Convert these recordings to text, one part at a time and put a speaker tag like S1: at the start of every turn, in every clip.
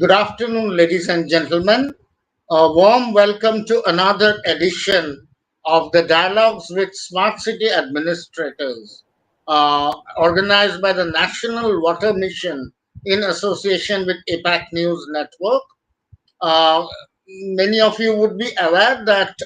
S1: Good afternoon, ladies and gentlemen. A warm welcome to another edition of the Dialogues with Smart City Administrators, organized by the National Water Mission in association with APAC News Network. Uh, Many of you would be aware that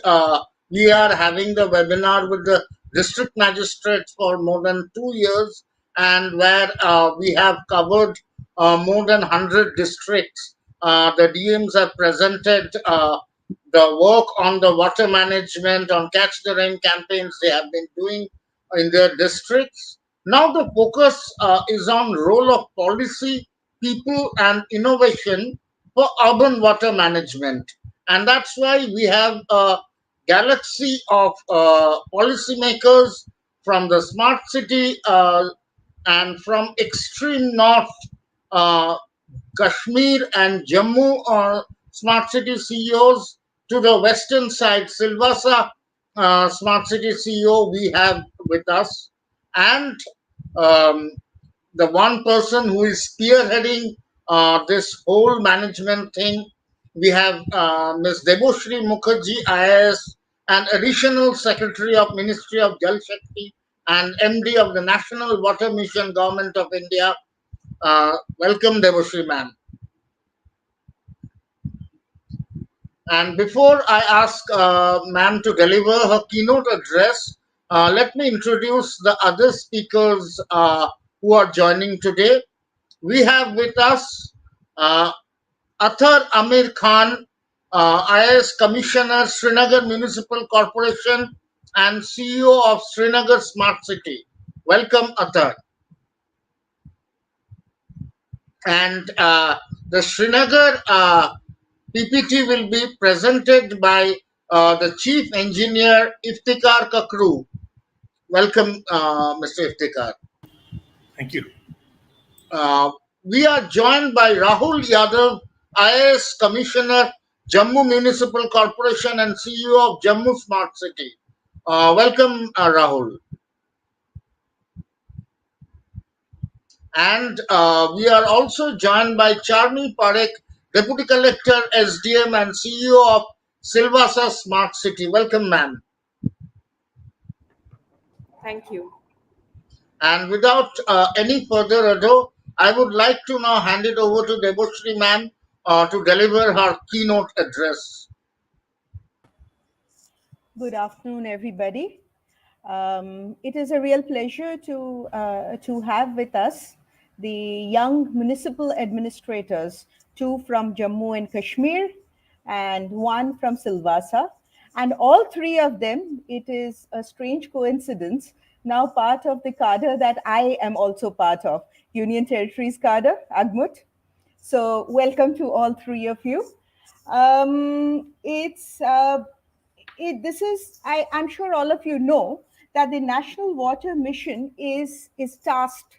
S1: we are having the webinar with the district magistrates for more than 2 years, and where we have covered more than 100 districts. The DMs have presented the work on the water management, on catch the rain campaigns they have been doing in their districts. Now the focus is on role of policy, people, and innovation for urban water management. And that's why we have a galaxy of policymakers from the smart city and from extreme north, uh, Kashmir and Jammu smart city CEOs, to the western side, Silvassa smart city CEO we have with us, and um, the one person who is spearheading this whole management thing. We have Ms. Debashree Mukherjee, IAS, and Additional Secretary of Ministry of Jal Shakti and MD of the National Water Mission, Government of India. Welcome, Debashree ma'am. And before I ask ma'am to deliver her keynote address, let me introduce the other speakers who are joining today. We have with us uh, Athar Aamir Khan, IAS Commissioner, Srinagar Municipal Corporation, and CEO of Srinagar Smart City. Welcome, Athar. And the Srinagar PPT will be presented by the Chief Engineer Iftikhar Kakru. Welcome, Mr. Iftikhar.
S2: Thank you.
S1: We are joined by Rahul Yadav, IAS Commissioner, Jammu Municipal Corporation and CEO of Jammu Smart City. Welcome, Rahul. And we are also joined by Charmie, Parekh, Deputy Collector, SDM and CEO of Silvassa Smart City. Welcome, ma'am.
S3: Thank you.
S1: And without any further ado, I would like to now hand it over to Debashree ma'am to deliver her keynote address.
S3: Good afternoon, everybody. It is a real pleasure to have with us the young municipal administrators, two from Jammu and Kashmir and one from Silvassa. And all three of them, it is a strange coincidence, now part of the cadre that I am also part of, Union Territories cadre, Agmut. So welcome to all three of you. This is, I'm sure all of you know that the National Water Mission is tasked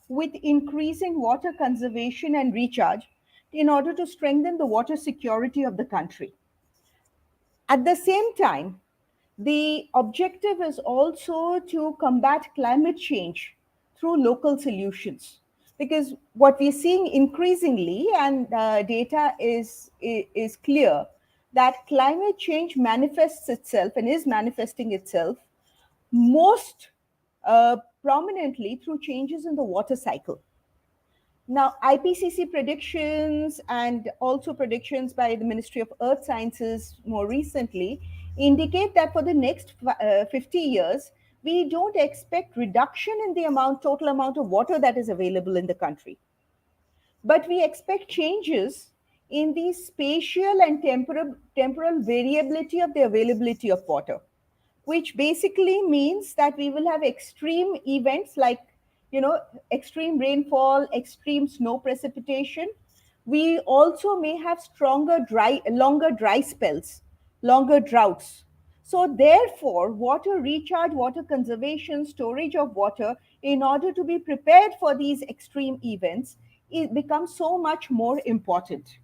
S3: with increasing water conservation and recharge in order to strengthen the water security of the country. At the same time, the objective is also to combat climate change through local solutions. Because what we're seeing increasingly, and data is clear, that climate change manifests itself and is manifesting itself most prominently through changes in the water cycle. Now, IPCC predictions and also predictions by the Ministry of Earth Sciences more recently indicate that for the next 50 years, we don't expect reduction in the total amount of water that is available in the country. But we expect changes in the spatial and temporal variability of the availability of water, which basically means that we will have extreme events like extreme rainfall, extreme snow precipitation. We also may have longer dry spells, longer droughts. So therefore, water recharge, water conservation, storage of water in order to be prepared for these extreme events, it becomes so much more important.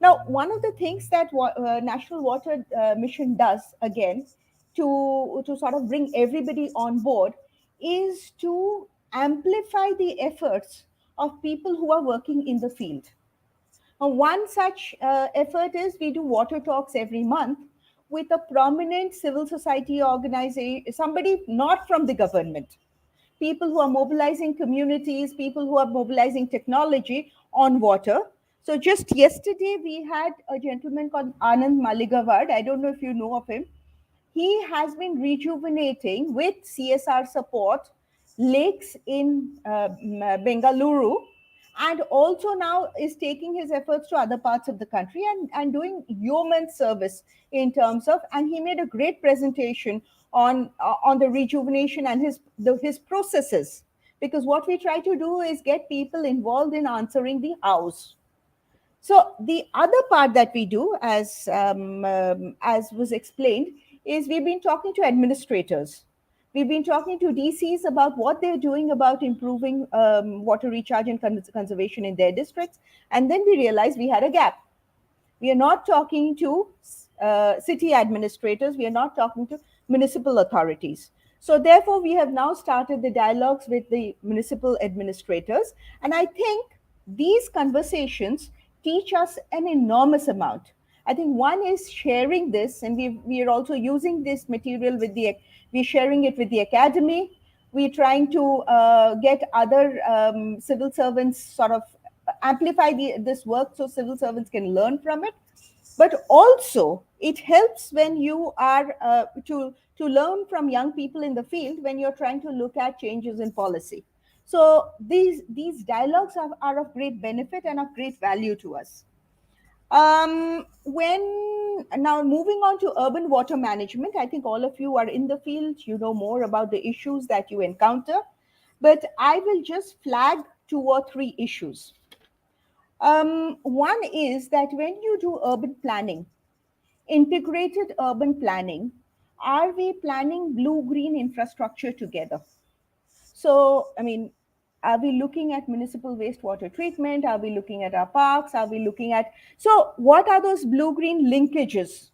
S3: Now, one of the things that National Water Mission does, again, to sort of bring everybody on board, is to amplify the efforts of people who are working in the field. One such effort is we do water talks every month with a prominent civil society organization, somebody not from the government, people who are mobilizing communities, people who are mobilizing technology on water. So just yesterday, we had a gentleman called Anand Maligawad. I don't know if you know of him. He has been rejuvenating with CSR support lakes in Bengaluru, and also now is taking his efforts to other parts of the country, and doing yeoman service in terms of, and he made a great presentation on the rejuvenation and his processes, because what we try to do is get people involved in answering the hows. So the other part that we do, as was explained, is we've been talking to administrators. We've been talking to DCs about what they're doing about improving water recharge and conservation in their districts. And then we realized we had a gap. We are not talking to city administrators. We are not talking to municipal authorities. So, therefore, we have now started the dialogues with the municipal administrators. And I think these conversations teach us an enormous amount. I think one is sharing this, and we are also using this material we're sharing it with the academy. We're trying to get other civil servants sort of amplify this work so civil servants can learn from it. But also it helps when you are to learn from young people in the field when you're trying to look at changes in policy. So these dialogues are of great benefit and of great value to us. When now moving on to urban water management, I think all of you are in the field, you know more about the issues that you encounter, but I will just flag two or three issues. One is that when you do urban planning, integrated urban planning, are we planning blue green infrastructure together? So, I mean, are we looking at municipal wastewater treatment? Are we looking at our parks? Are we looking at, so what are those blue green linkages?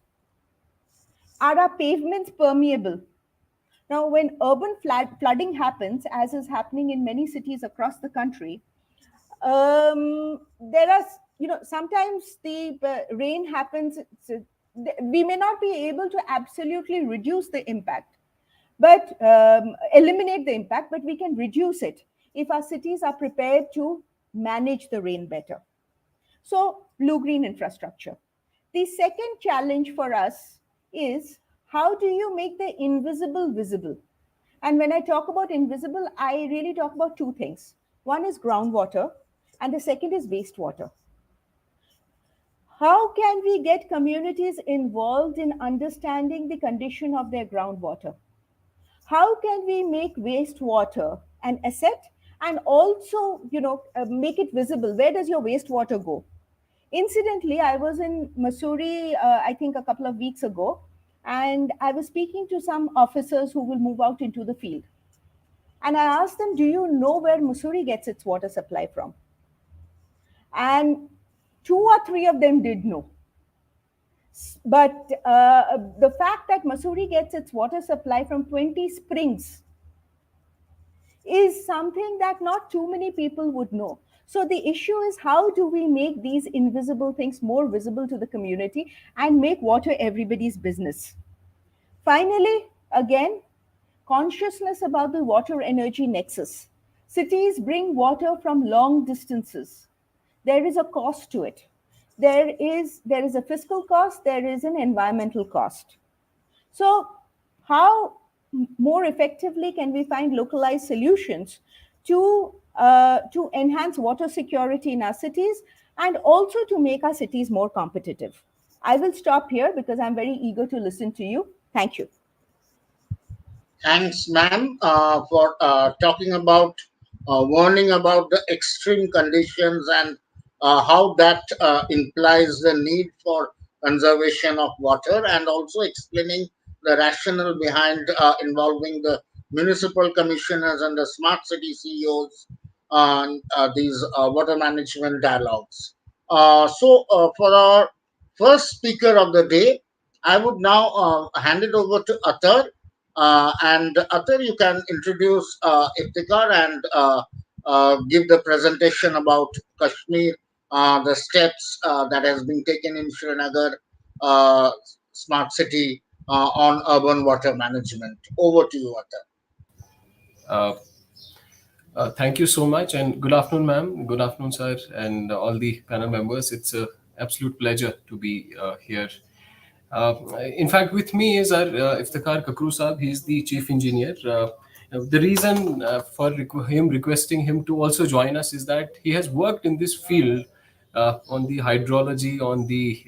S3: Are our pavements permeable? Now, when urban flooding happens, as is happening in many cities across the country, there are, sometimes the rain happens. We may not be able to absolutely reduce the impact, but eliminate the impact, but we can reduce it if our cities are prepared to manage the rain better. So, blue green infrastructure. The second challenge for us is, how do you make the invisible visible? And when I talk about invisible, I really talk about two things. One is groundwater, and the second is wastewater. How can we get communities involved in understanding the condition of their groundwater? How can we make wastewater an asset, and also, make it visible? Where does your wastewater go? Incidentally, I was in Missouri, I think a couple of weeks ago, and I was speaking to some officers who will move out into the field. And I asked them, do you know where Missouri gets its water supply from? And two or three of them did know. But the fact that Missouri gets its water supply from 20 springs is something that not too many people would know. So the issue is, how do we make these invisible things more visible to the community and make water everybody's business? Finally, again, consciousness about the water energy nexus. Cities bring water from long distances. There is a cost to it. There is a fiscal cost, there is an environmental cost. So, how more effectively can we find localized solutions to enhance water security in our cities, and also to make our cities more competitive? I will stop here because I'm very eager to listen to you. Thank you.
S1: Thanks, ma'am, for talking about, warning about the extreme conditions and how that implies the need for conservation of water, and also explaining the rationale behind involving the municipal commissioners and the smart city CEOs on these water management dialogues. For our first speaker of the day, I would now hand it over to Athar, and Athar, you can introduce Iftikhar and give the presentation about Kashmir the steps that has been taken in Srinagar uh, smart city on urban water management. Over to you, Athar.
S2: Uh, Thank you so much, and good afternoon, ma'am. Good afternoon, sir, and all the panel members. It's a absolute pleasure to be here. Uh, in fact, with me is our Iftikhar Kakru Saab. He's the chief engineer. The reason for him requesting him to also join us is that he has worked in this field on the hydrology, on the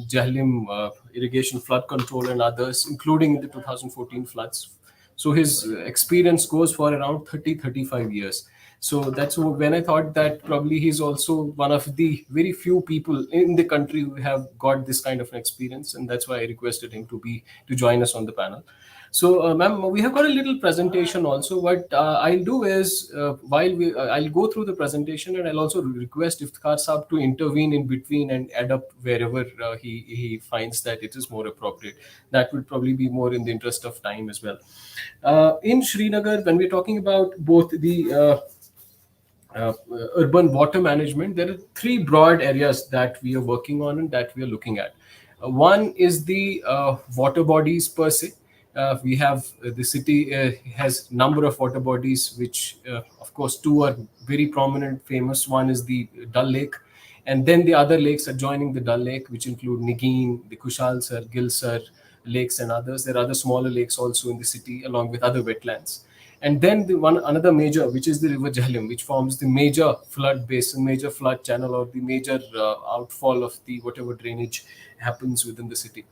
S2: Jahlim irrigation flood control, and others, including the 2014 floods. So his experience goes for around 30-35 years. So that's when I thought that probably he's also one of the very few people in the country who have got this kind of an experience, and that's why I requested him to join us on the panel. So, ma'am, we have got a little presentation also. What I'll do is, I'll go through the presentation, and I'll also request Iftikhar Saab to intervene in between and add up wherever he finds that it is more appropriate. That would probably be more in the interest of time as well. In Srinagar, when we're talking about both the uh, urban water management, there are three broad areas that we are working on and that we are looking at. One is the water bodies per se. We have the city has number of water bodies, which of course two are very prominent, famous. One is the Dal Lake, and then the other lakes adjoining the Dal Lake, which include Nigeen, the Kushal Sar, Gilsar lakes, and others. There are other smaller lakes also in the city, along with other wetlands. And then the one another major, which is the river Jahlim, which forms the major flood basin, major flood channel, or the major outfall of the whatever drainage happens within the city.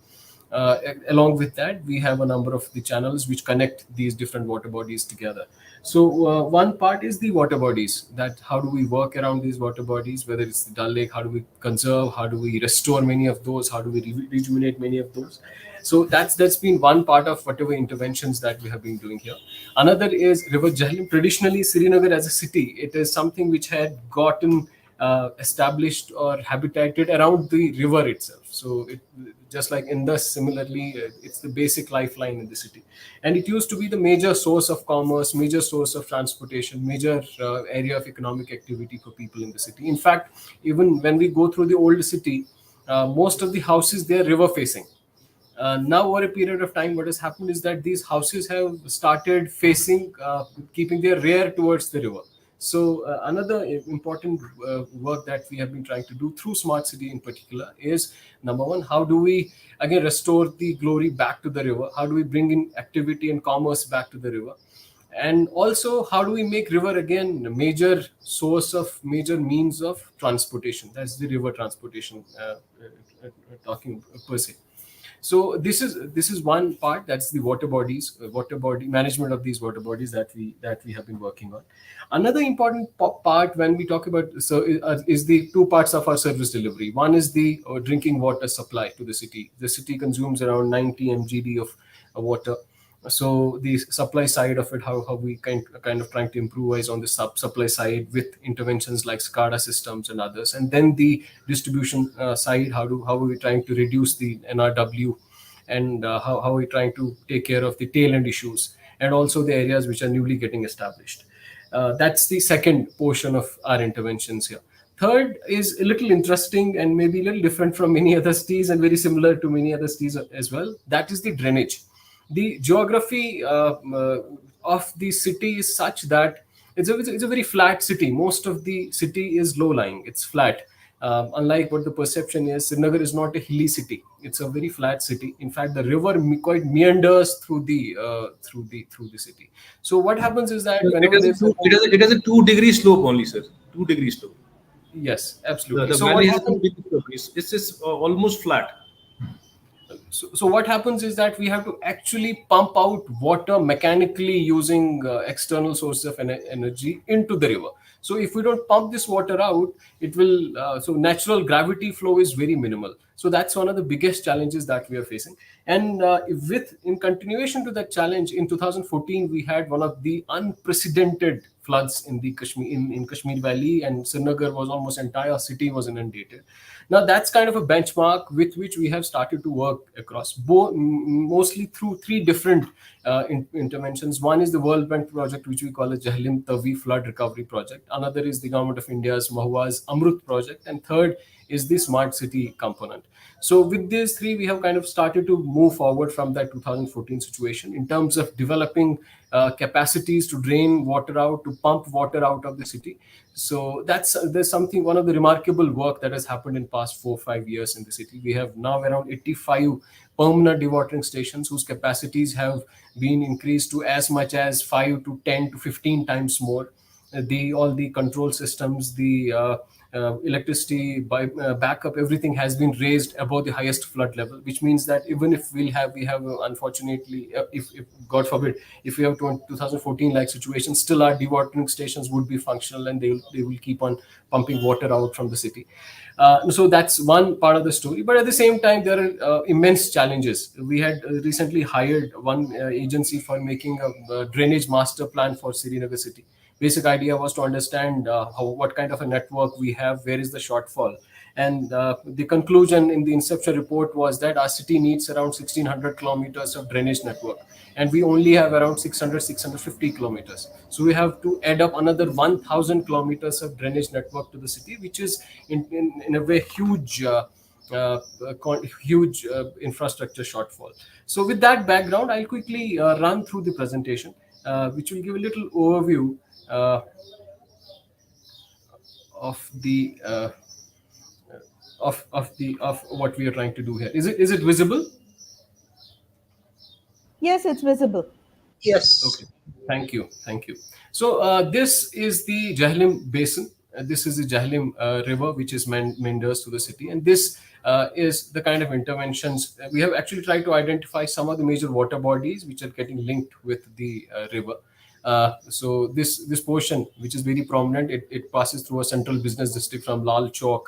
S2: Along with that, we have a number of the channels which connect these different water bodies together. So one part is the water bodies. That how do we work around these water bodies? Whether it's the Dal Lake, how do we conserve? How do we restore many of those? How do we rejuvenate many of those? So that's been one part of whatever interventions that we have been doing here. Another is River Jahlim. Traditionally, Srinagar as a city, it is something which had gotten established or habitated around the river itself. So it just like Indus, similarly, it's the basic lifeline in the city, and it used to be the major source of commerce, major source of transportation, major area of economic activity for people in the city. In fact, even when we go through the old city, most of the houses they are river facing. Now, over a period of time, what has happened is that these houses have started facing, keeping their rear towards the river. So, another important work that we have been trying to do through Smart City in particular is number one, how do we again restore the glory back to the river? How do we bring in activity and commerce back to the river? And also, how do we make river again a major source of major means of transportation? That's the river transportation talking per se. So this is one part, that's the water bodies, water body management of these water bodies that we have been working on. Another important part when we talk about is the two parts of our service delivery. One is the drinking water supply to the city. The city consumes around 90 mgd of water. So the supply side of it, how we kind of trying to improvise on the supply side with interventions like SCADA systems and others, and then the distribution side, how are we trying to reduce the NRW, and how are we trying to take care of the tail end issues, and also the areas which are newly getting established. That's the second portion of our interventions here. Third is a little interesting and maybe a little different from many other cities and very similar to many other cities as well. That is the drainage. The geography of the city is such that it's a very flat city. Most of the city is low lying, it's flat. Unlike what the perception is, Srinagar is not a hilly city. It's a very flat city. In fact, the river quite meanders through the city. So what happens is that
S4: It
S2: whenever
S4: has a
S2: there's a,
S4: it has a 2 degree slope only, sir. 2 degree slope.
S2: yes,
S4: The,
S2: absolutely.
S4: the
S2: So what
S4: valley has a
S2: happens?
S4: 2 degree slope. It's just almost flat.
S2: So what happens is that we have to actually pump out water mechanically using external sources of energy into the river. So if we don't pump this water out, it will. So natural gravity flow is very minimal. So that's one of the biggest challenges that we are facing. And with in continuation to that challenge, in 2014 we had one of the unprecedented floods in the Kashmir in Kashmir Valley, and Srinagar was almost entire city was inundated. Now that's kind of a benchmark with which we have started to work across, mostly through three different interventions. One is the World Bank project, which we call a Jahlim Tawi Flood Recovery Project. Another is the Government of India's Mahua's Amrut project, and third is the Smart City component. So with these three, we have kind of started to move forward from that 2014 situation in terms of developing capacities to drain water out, to pump water out of the city. So there's something, one of the remarkable work that has happened in past 4 or 5 years in the city. We have now around 85 permanent dewatering stations whose capacities have been increased to as much as 5 to 10 to 15 times more. The all the control systems, the electricity backup, everything has been raised above the highest flood level, which means that even if we have unfortunately, if God forbid, if we have 2014 like situation, still our dewatering stations would be functional, and they will keep on pumping water out from the city. So that's one part of the story. But at the same time, there are immense challenges. We had recently hired one agency for making a drainage master plan for Srinagar city. Basic idea was to understand what kind of a network we have, where is the shortfall. And the conclusion in the inception report was that our city needs around 1600 kilometers of drainage network, and we only have around 650 kilometers. So we have to add up another 1000 kilometers of drainage network to the city, which is in a way huge infrastructure shortfall. So with that background, I'll quickly run through the presentation, which will give a little overview uh, of the of what we are trying to do here. Is it visible?
S3: Yes, it's visible.
S1: Yes.
S2: Okay, thank you. So this is the Jahlim Basin. This is the Jahlim River, which is meanders to the city, and this is the kind of interventions we have actually tried to identify some of the major water bodies which are getting linked with the river. So this portion, which is very prominent, it passes through a central business district from Lal Chowk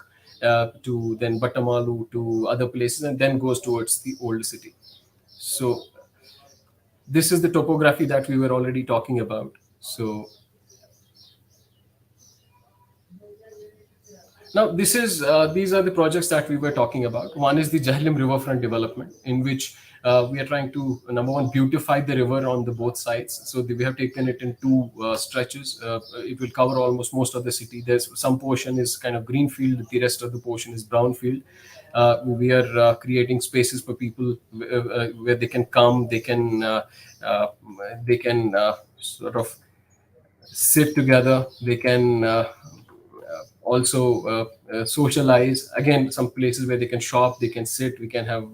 S2: to then Batamalu to other places, and then goes towards the old city. So this is the topography that we were already talking about. So now these are the projects that we were talking about. One is the Jahlim riverfront development, in which we are trying to, number one, beautify the river on the both sides. So we have taken it in two stretches. It will cover almost most of the city. There's some portion is kind of greenfield, the rest of the portion is brownfield. We are creating spaces for people where they can come, uh, they can sort of sit together, they can also socialize. Again, some places where they can shop, they can sit, we can have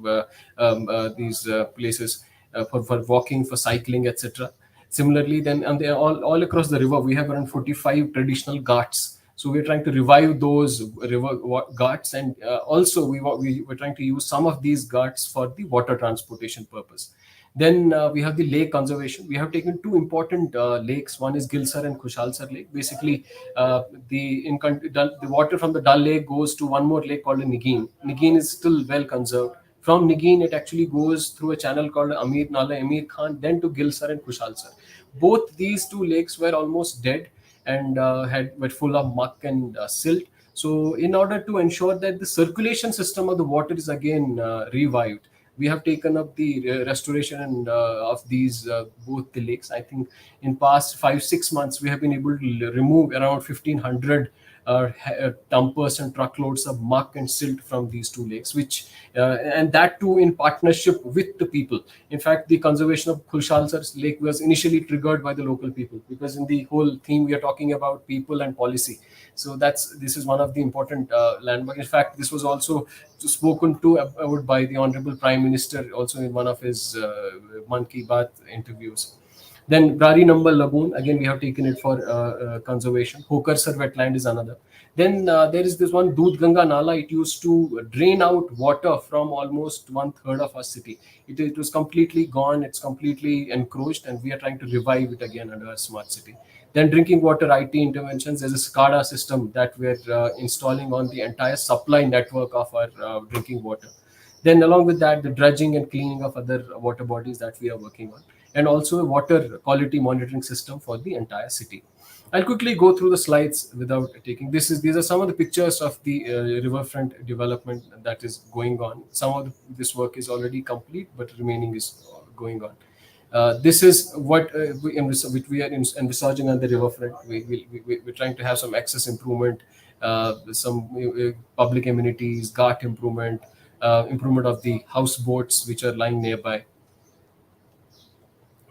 S2: these places for walking, for cycling, etc. Similarly, then and they all across the river we have around 45 traditional ghats. So we're trying to revive those ghats, and also we're trying to use some of these ghats for the water transportation purpose. Then we have the lake conservation. We have taken two important lakes. One is Gilsar and Khushalsar Lake. Basically, the water from the Dal Lake goes to one more lake called Nigeen. Nigeen is still well conserved. From Nigeen, it actually goes through a channel called Aamir Nala Aamir Khan, then to Gilsar and Khushalsar. Both these two lakes were almost dead and were full of muck and silt. So, in order to ensure that the circulation system of the water is again revived, we have taken up the restoration and of these both the lakes. I think in past 5-6 months we have been able to remove around 1500 dumpers and truckloads of muck and silt from these two lakes, which and that too in partnership with the people. In fact, the conservation of Khushalsar Lake was initially triggered by the local people, because in the whole theme we are talking about people and policy. So this is one of the important landmarks. In fact, this was also spoken to about by the Honorable Prime Minister also in one of his Man Ki Baat interviews. Then Brari Number Lagoon, again we have taken it for conservation. Hokarsar wetland is another. Then there is this one Doodh Ganga Nala. It used to drain out water from almost one third of our city. It was completely gone. It's completely encroached, and we are trying to revive it again under our smart city. Then drinking water IT interventions. There's a SCADA system that we're installing on the entire supply network of our drinking water. Then along with that, the dredging and cleaning of other water bodies that we are working on, and also a water quality monitoring system for the entire city. I'll quickly go through the slides without taking these are some of the pictures of the riverfront development that is going on. Some of this work is already complete, but remaining is going on. This is what which we are envisaging on the riverfront. We're trying to have some access improvement, some public amenities, ghat improvement, improvement of the houseboats which are lying nearby.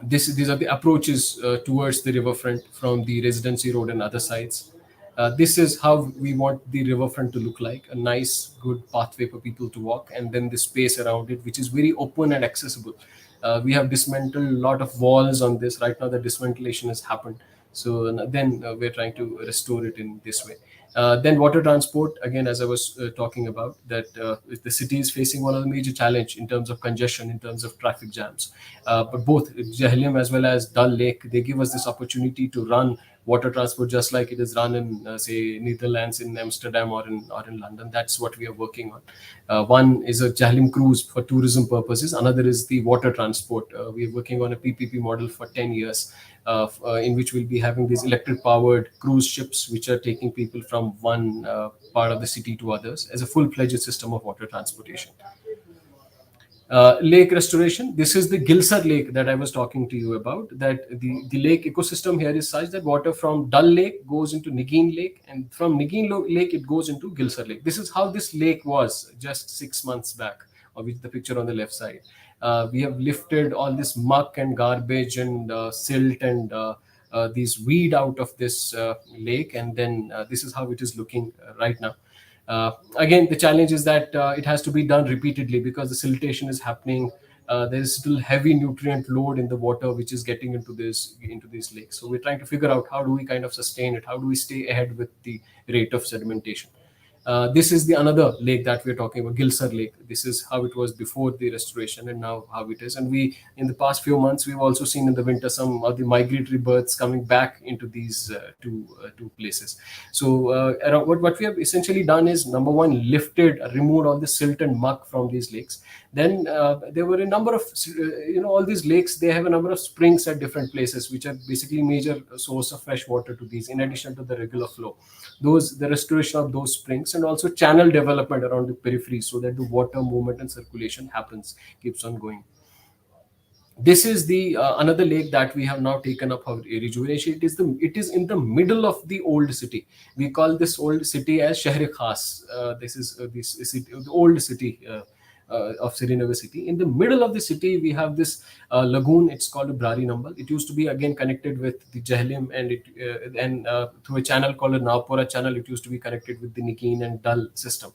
S2: These are the approaches towards the riverfront from the Residency Road and other sides. This is how we want the riverfront to look like: a nice, good pathway for people to walk, and then the space around it, which is very open and accessible. We have dismantled a lot of walls on this. Right now, the dismantlation has happened. So then we're trying to restore it in this way. Then water transport, again, as I was talking about, that the city is facing one of the major challenge in terms of congestion, in terms of traffic jams. But both Jahiliam as well as Dal Lake, they give us this opportunity to run water transport just like it is run in, say, Netherlands, in Amsterdam, or in London. That's what we are working on. One is a Jahiliam cruise for tourism purposes. Another is the water transport. We are working on a PPP model for 10 years, in which we'll be having these electric powered cruise ships which are taking people from one part of the city to others as a full-fledged system of water transportation. Lake restoration. This is the Gilsar Lake that I was talking to you about. That the lake ecosystem here is such that water from Dal Lake goes into Nigin Lake, and from Nigin Lake it goes into Gilsar Lake. This is how this lake was just 6 months back, or with the picture on the left side. We have lifted all this muck and garbage and silt and these weed out of this lake, and then this is how it is looking right now. Again, the challenge is that it has to be done repeatedly because the siltation is happening. There is still heavy nutrient load in the water which is getting into these lakes. So we're trying to figure out how do we kind of sustain it, how do we stay ahead with the rate of sedimentation. This is the another lake that we're talking about, Gilsar Lake. This is how it was before the restoration, and now how it is. And we, in the past few months, we've also seen in the winter some of the migratory birds coming back into these two places. So what we have essentially done is, number one, removed all the silt and muck from these lakes. Then there were a number of, all these lakes, they have a number of springs at different places, which are basically major source of fresh water to these, in addition to the regular flow. The restoration of those springs, and also channel development around the periphery, so that the water movement and circulation keeps on going. This is the another lake that we have now taken up our rejuvenation. It is in the middle of the old city. We call this old city as Shahri Khas. This is the old city of Srinagar city. In the middle of the city, we have this lagoon. It's called a Brari Number. It used to be again connected with the Jahiliam, and through a channel called a Navpura channel, it used to be connected with the Nikin and Dal system.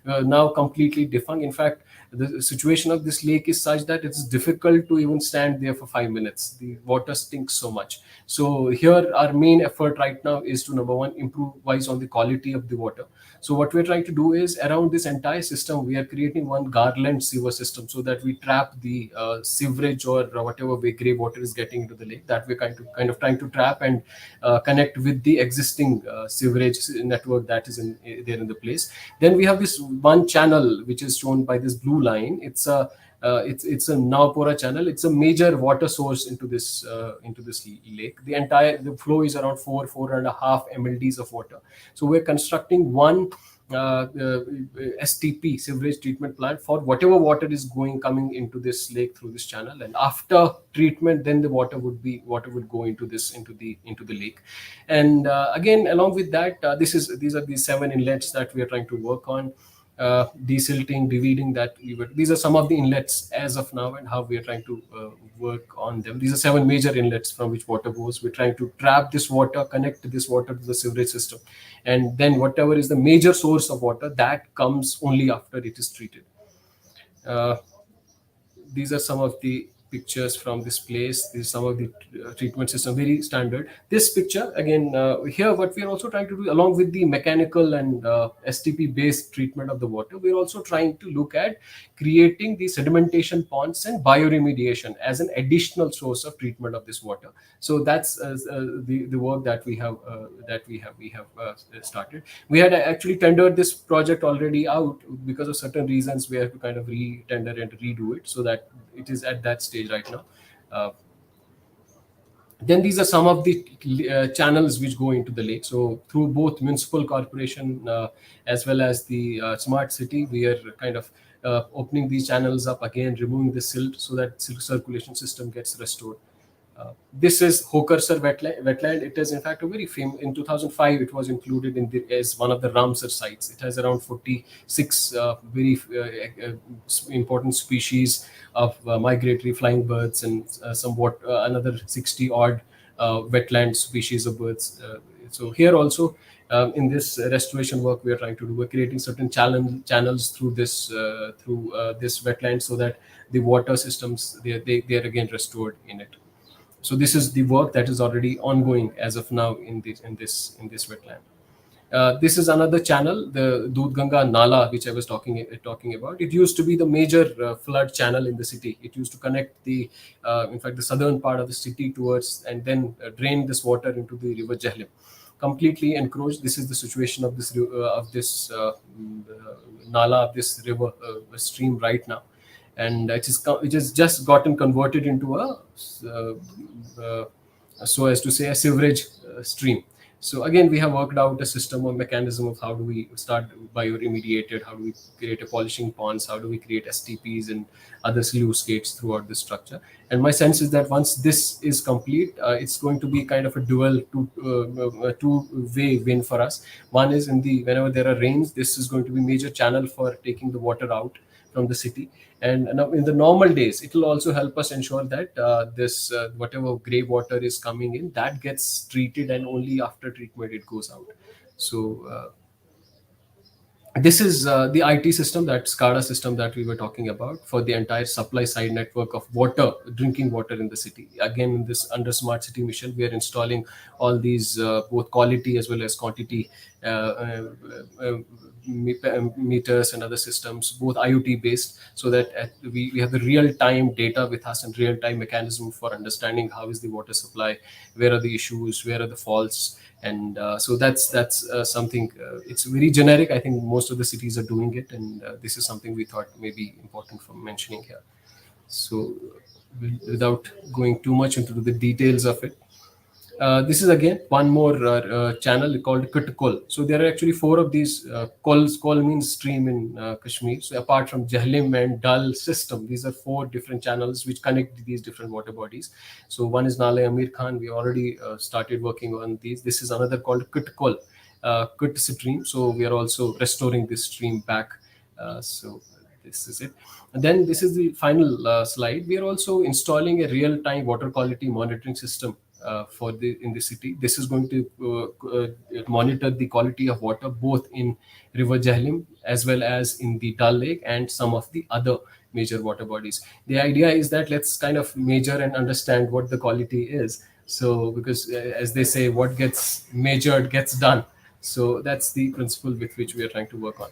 S2: Now completely defunct. In fact, the situation of this lake is such that it's difficult to even stand there for 5 minutes. The water stinks so much. So here our main effort right now is to, number one, improvise on the quality of the water. So what we're trying to do is, around this entire system, we are creating one garland sewer system, so that we trap the sewerage or whatever grey water is getting into the lake, that we're kind of trying to trap and connect with the existing sewerage network that is there in the place. Then we have this one channel which is shown by this blue line. It's a Navpura channel. It's a major water source into this lake. The flow is around 4.5 MLDs of water. So we're constructing one STP, sewerage treatment plant, for whatever water is coming into this lake through this channel. And after treatment, then the water would go into the lake. And again, along with that, these are the 7 inlets that we are trying to work on. Desilting, deweeding, these are some of the inlets as of now, and how we are trying to work on them. These are 7 major inlets from which water goes. We're trying to trap this water, connect this water to the sewerage system, and then whatever is the major source of water, that comes only after it is treated. These are some of the pictures from this place. These some of the treatment system, very standard. This picture again, here what we are also trying to do, along with the mechanical and STP based treatment of the water, we are also trying to look at creating the sedimentation ponds and bioremediation as an additional source of treatment of this water. So that's the work that we have started. We had actually tendered this project already out. Because of certain reasons, we have to kind of re-tender and redo it, so that it is at that stage right now. Then these are some of the channels which go into the lake. So through both municipal corporation as well as the smart city, we are kind of opening these channels up again, removing the silt, so that circulation system gets restored. This is Hokersar wetland. It is in fact a very famous. In 2005, it was included as one of the Ramsar sites. It has around 46 very important species of migratory flying birds, and somewhat another 60 odd wetland species of birds. So here also, in this restoration work, we are trying to do. We're creating certain channels through this wetland, so that the water systems they are again restored in it. So this is the work that is already ongoing as of now in this wetland. This is another channel, the Dudhganga Nala, which I was talking about. It used to be the major flood channel in the city. It used to connect in fact, the southern part of the city towards, and then drain this water into the river Jhelum. Completely encroached. This is the situation of this Nala, of this river stream right now. And it is just gotten converted into so as to say, a sewerage stream. So again, we have worked out a system or mechanism of how do we start bioremediated, how do we create a polishing ponds, how do we create STPs and other sluice gates throughout the structure. And my sense is that once this is complete, it's going to be kind of a two-way win for us. One is whenever there are rains, this is going to be major channel for taking the water out from the city. And in the normal days, it will also help us ensure that this whatever grey water is coming in, that gets treated, and only after treatment it goes out. So this is the IT system, that SCADA system that we were talking about, for the entire supply side network of water, drinking water in the city. Again, in this under Smart City mission, we are installing all these both quality as well as quantity meters and other systems, both IoT based, so that we have the real time data with us and real time mechanism for understanding how is the water supply, where are the issues, where are the faults. And so that's something, it's very generic. I think most of the cities are doing it, and this is something we thought may be important for mentioning here. So without going too much into the details of it, this is again one more channel called Kutkol. So there are actually 4 of these kols. Kol means stream in Kashmir. So apart from Jhelum and Dal system, these are 4 different channels which connect these different water bodies. So one is Nale Aamir Khan. We already started working on these. This is another called Kutkol, Kut stream. So we are also restoring this stream back. So this is it. And then this is the final slide. We are also installing a real-time water quality monitoring system in the city. This is going to monitor the quality of water both in River Jhelum as well as in the Dal Lake and some of the other major water bodies. The idea is that let's kind of measure and understand what the quality is. So because as they say, what gets measured gets done. So that's the principle with which we are trying to work on.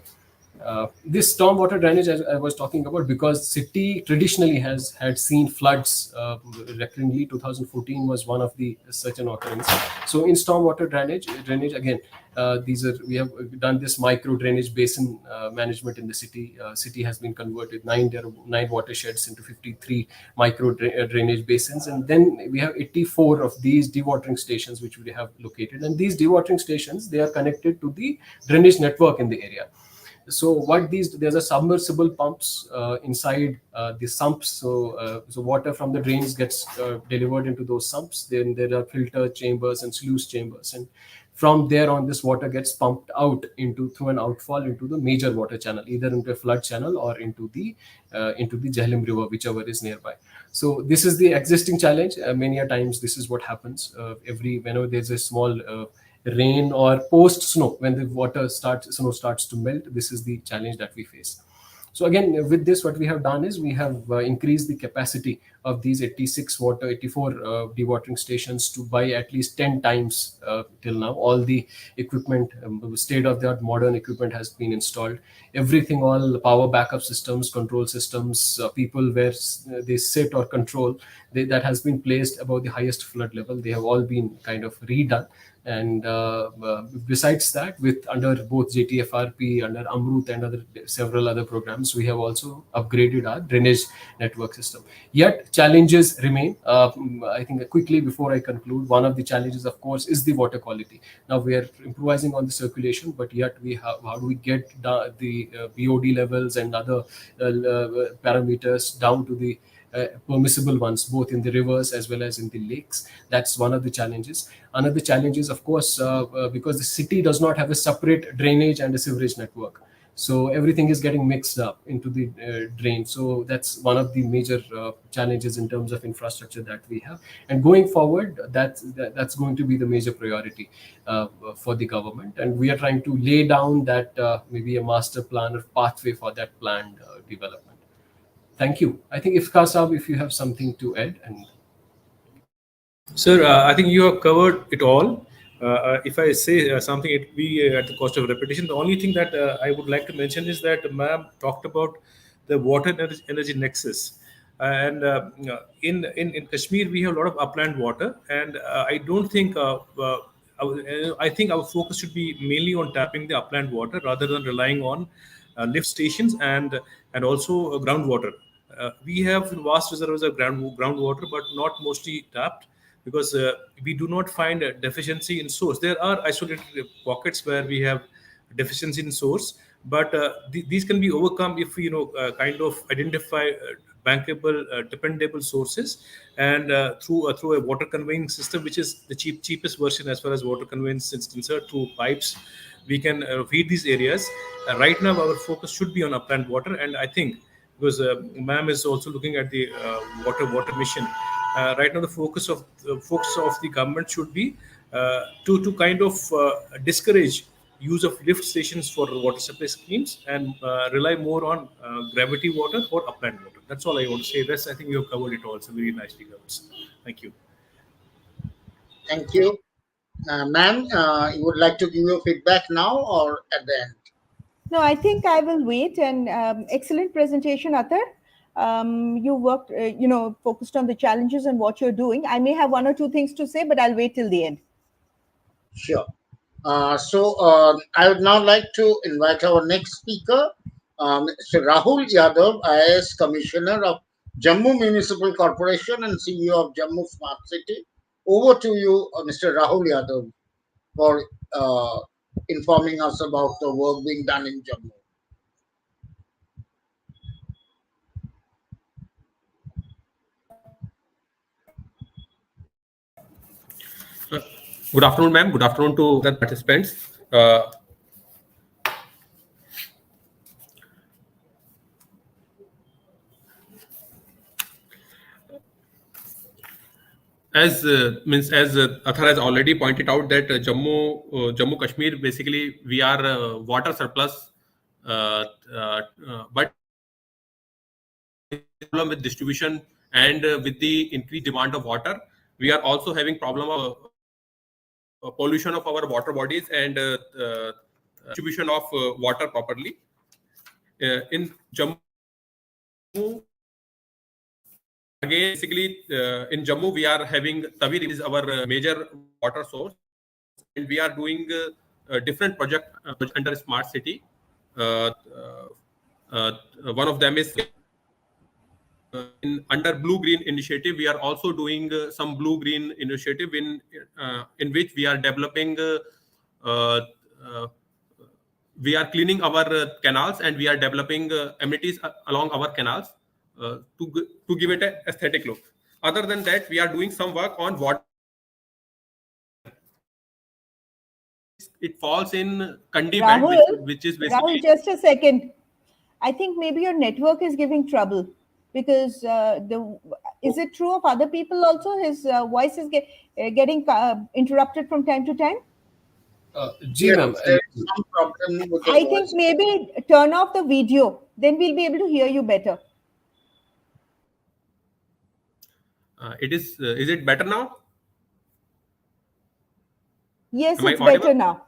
S2: This stormwater drainage, as I was talking about, because city traditionally had seen floods recurringly. 2014 was one of the such an occurrence. So in stormwater drainage again, we have done this micro drainage basin management in the city. City has been converted 9 watersheds into 53 micro drainage basins, and then we have 84 of these dewatering stations which we have located. And these dewatering stations, they are connected to the drainage network in the area. So there's a submersible pumps inside the sumps. So water from the drains gets delivered into those sumps. Then there are filter chambers and sluice chambers, and from there on, this water gets pumped out through an outfall into the major water channel, either into a flood channel or into the Jhelum River, whichever is nearby. So this is the existing challenge. Many a times this is what happens whenever there's a small rain or post snow, when the snow starts to melt. This is the challenge that we face. So again, with this, what we have done is we have increased the capacity of these 84 dewatering stations to buy at least 10 times till now. All the equipment, state-of-the-art modern equipment has been installed. Everything, all power backup systems, control systems, people where they sit or control, that has been placed above the highest flood level. They have all been kind of redone. And besides that, with under both JTFRP, under Amrut and several other programs, we have also upgraded our drainage network system. Yet challenges remain. I think quickly before I conclude, one of the challenges, of course, is the water quality. Now we are improvising on the circulation, but yet we have, how do we get the BOD levels and other parameters down to the permissible ones, both in the rivers as well as in the lakes? That's one of the challenges. Another challenge is, of course, because the city does not have a separate drainage and a sewerage network, so everything is getting mixed up into the drain. So that's one of the major challenges in terms of infrastructure that we have. And going forward, that's going to be the major priority for the government, and we are trying to lay down that maybe a master plan or pathway for that planned development. Thank you. I think Ifkar Saab, if you have something to add. And
S4: Sir, I think you have covered it all. If I say something, it will be at the cost of repetition. The only thing that I would like to mention is that ma'am talked about the water energy nexus. And in Kashmir, we have a lot of upland water. And I don't think, I think our focus should be mainly on tapping the upland water rather than relying on lift stations and also groundwater. We have vast reservoirs of groundwater, but not mostly tapped, because we do not find a deficiency in source. There are isolated pockets where we have deficiency in source, but these can be overcome if we kind of identify bankable, dependable sources, and through a water conveying system, which is the cheapest version as far as water conveyance is concerned, through pipes, we can feed these areas. Right now, our focus should be on upland water, and I think because ma'am is also looking at the water mission. Right now, the focus of the government should be to kind of discourage use of lift stations for water supply schemes and rely more on gravity water or upland water. That's all I want to say. Rest, I think you have covered it all. So very nicely covered. Thank you.
S1: Thank you. Ma'am, you would like to give your feedback now or at the end?
S3: No, I think I will wait. And excellent presentation, Athar. You worked, focused on the challenges and what you're doing. I may have one or two things to say, but I'll wait till the end.
S1: Sure. So I would now like to invite our next speaker, Mr. Rahul Yadav, IAS Commissioner of Jammu Municipal Corporation and CEO of Jammu Smart City. Over to you, Mr. Rahul Yadav, for informing us about the work being done in Jammu.
S5: Good afternoon, ma'am. Good afternoon to the participants. As Athar has already pointed out, that Jammu Kashmir, basically we are water surplus, but problem with distribution and with the increased demand of water, we are also having problem of pollution of our water bodies and distribution of water properly. In Jammu, again, basically in Jammu, we are having Tavi is our major water source, and we are doing different projects under Smart City. One of them is under Blue Green Initiative. We are also doing some Blue Green Initiative in which we are developing. We are cleaning our canals, and we are developing amenities along our canals to give it an aesthetic look. Other than that, we are doing some work on water. It falls in Kandi belt, which is basically.
S3: Rahul, just a second. I think maybe your network is giving trouble, because is it true of other people also? His voice is getting interrupted from time to time.
S1: Yes, there is some problem with the
S3: I
S1: voice.
S3: think maybe turn off the video, then we'll be able to hear you better.
S5: Is it better now?
S3: Yes,
S5: Am I
S3: it's better
S5: audible?
S3: now.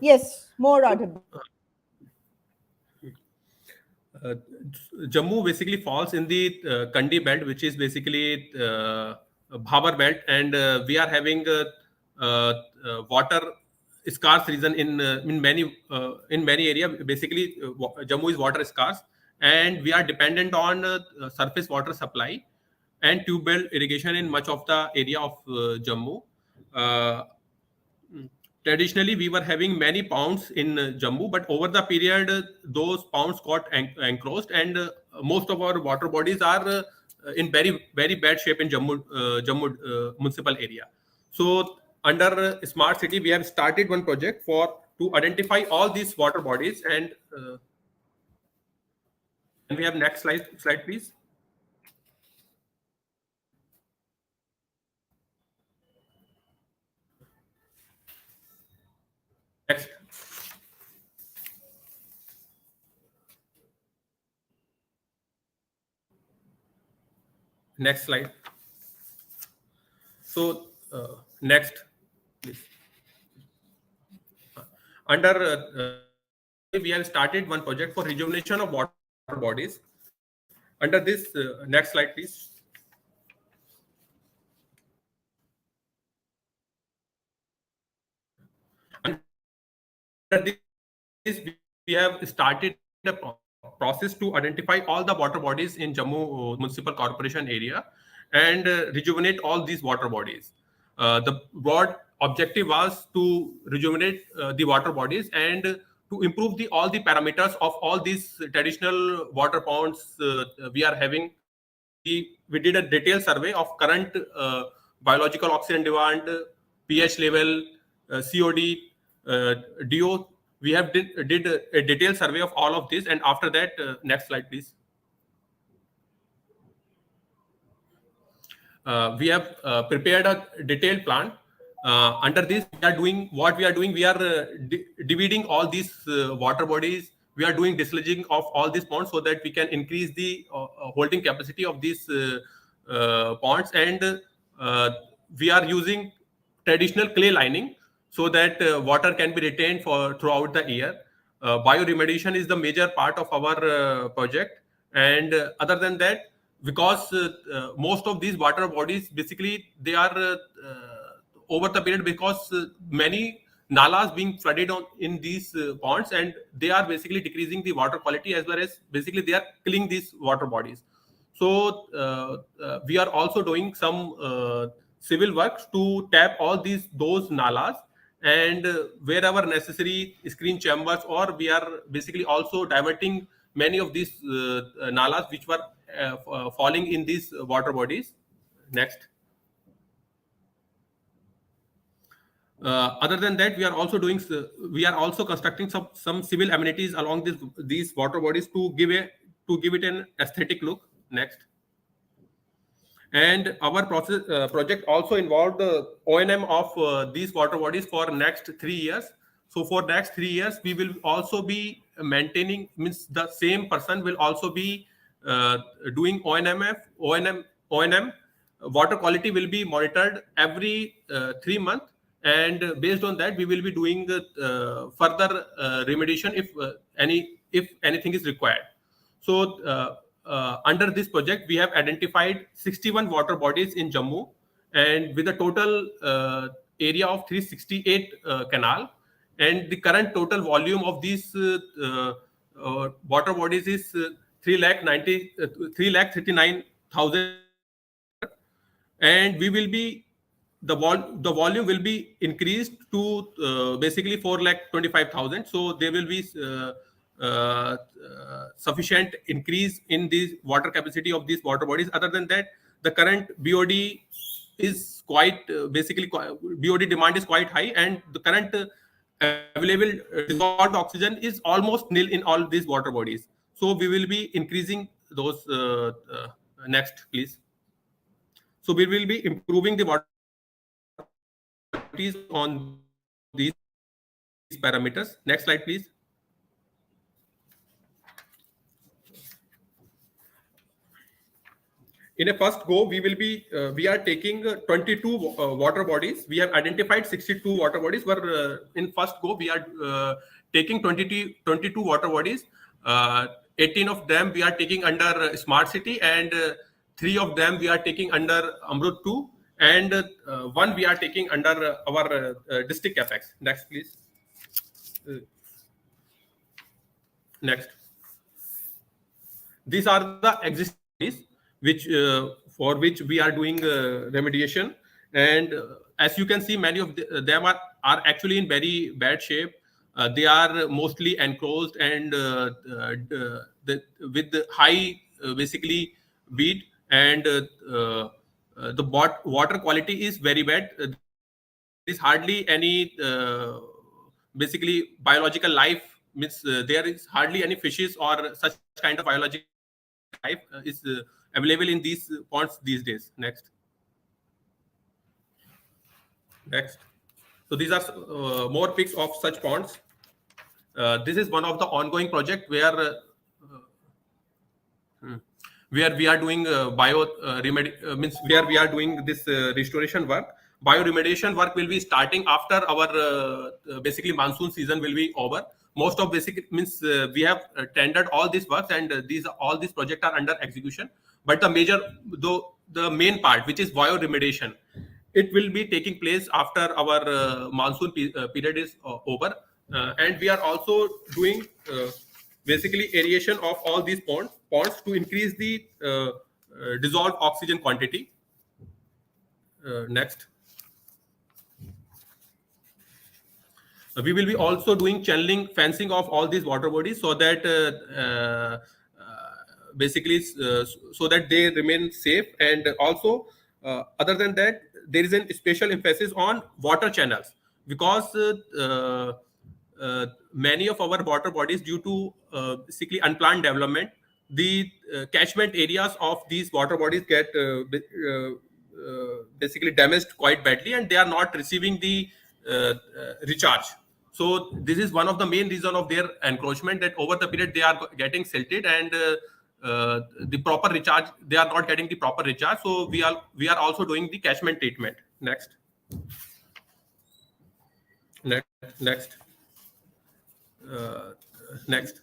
S3: Yes, more audible.
S5: Uh, Jammu basically falls in the Kandi belt, which is basically Bhabar belt, and we are having water scarce region in many area. Basically, Jammu is water scarce, and we are dependent on surface water supply and tube well irrigation in much of the area of Jammu. Uh, Traditionally, we were having many ponds in Jammu, but over the period, those ponds got encroached, and most of our water bodies are in very bad shape in Jammu municipal area. So, under Smart City, we have started one project for to identify all these water bodies, and can we have next slide, please? Next. Next slide. So, next, please. Under we have started one project for rejuvenation of water bodies. Under this, next slide, please. Under this, we have started a process to identify all the water bodies in Jammu Municipal Corporation area and rejuvenate all these water bodies. The broad objective was to rejuvenate the water bodies and to improve all the parameters of all these traditional water ponds we are having. We did a detailed survey of current biological oxygen demand, pH level, COD, DO. We have did a detailed survey of all of this, and after that, next slide, please. We have prepared a detailed plan. Under this, we are doing what we are doing. We are dividing all these water bodies. We are doing desludging of all these ponds so that we can increase the holding capacity of these ponds, and we are using traditional clay lining so that water can be retained for throughout the year. Bioremediation is the major part of our project, and other than that, because most of these water bodies basically they are over the period, because many nalas being flooded on in these ponds, and they are basically decreasing the water quality, as well as basically they are killing these water bodies. So we are also doing some civil works to tap all those nalas, and wherever necessary screen chambers, or we are basically also diverting many of these nalas which were falling in these water bodies. Next. Other than that, we are also constructing some civil amenities along these water bodies to give it an aesthetic look. Next. And our project also involved the O&M of these water bodies for next 3 years. So for next 3 years, we will also be maintaining, means the same person will also be doing O&M. Water quality will be monitored every 3 months, and based on that, we will be doing further remediation if anything is required. So under this project, we have identified 61 water bodies in Jammu, and with a total area of 368 canal, and the current total volume of these water bodies is 3,39,000 liter, and we will be the volume will be increased to basically 4,25,000. So there will be sufficient increase in the water capacity of these water bodies. Other than that, the current BOD is quite BOD demand is quite high, and the current available dissolved oxygen is almost nil in all these water bodies. So we will be increasing those. Next, please. So we will be improving the water qualities on these parameters. Next slide, please. in a first go, we are taking 22 water bodies. We have identified 62 water bodies, but in first go we are taking 22 water bodies. 18 of them we are taking under smart city, and 3 of them we are taking under Amrut 2, and 1 we are taking under our district capex. Next, please. Next. These are the existing which for which we are doing remediation, and as you can see, many of them are actually in very bad shape. They are mostly enclosed and with the high basically beat, and the water quality is very bad. There is hardly any basically biological life, means there is hardly any fishes or such kind of biological life is available in these ponds these days. Next. So these are more pics of such ponds. This is one of the ongoing project where we are doing means where we are doing this restoration work. Bioremediation work will be starting after our basically monsoon season will be over. Most of basic means we have tendered all these works, and all these projects are under execution. But the main part, which is bioremediation, it will be taking place after our monsoon period is over. And we are also doing basically aeration of all these ponds to increase the dissolved oxygen quantity. Next. We will be also doing channeling, fencing of all these water bodies, so that basically so that they remain safe. And also other than that, there is a special emphasis on water channels, because many of our water bodies, due to basically unplanned development, the catchment areas of these water bodies get basically damaged quite badly, and they are not receiving the recharge. So this is one of the main reason of their encroachment, that over the period they are getting silted, and the proper recharge, they are not getting the proper recharge. So we are also doing the catchment treatment. Next. Next. Next.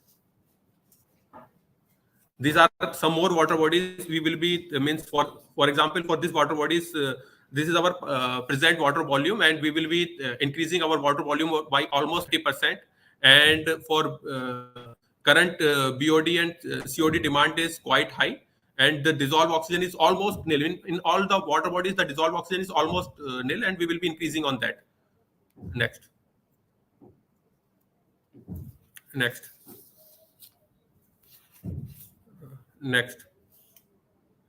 S5: These are some more water bodies. We will be means for example, for these water bodies, this is our present water volume, and we will be increasing our water volume by almost 50%. And for current BOD and COD demand is quite high, and the dissolved oxygen is almost nil. In all the water bodies, the dissolved oxygen is almost nil, and we will be increasing on that. Next.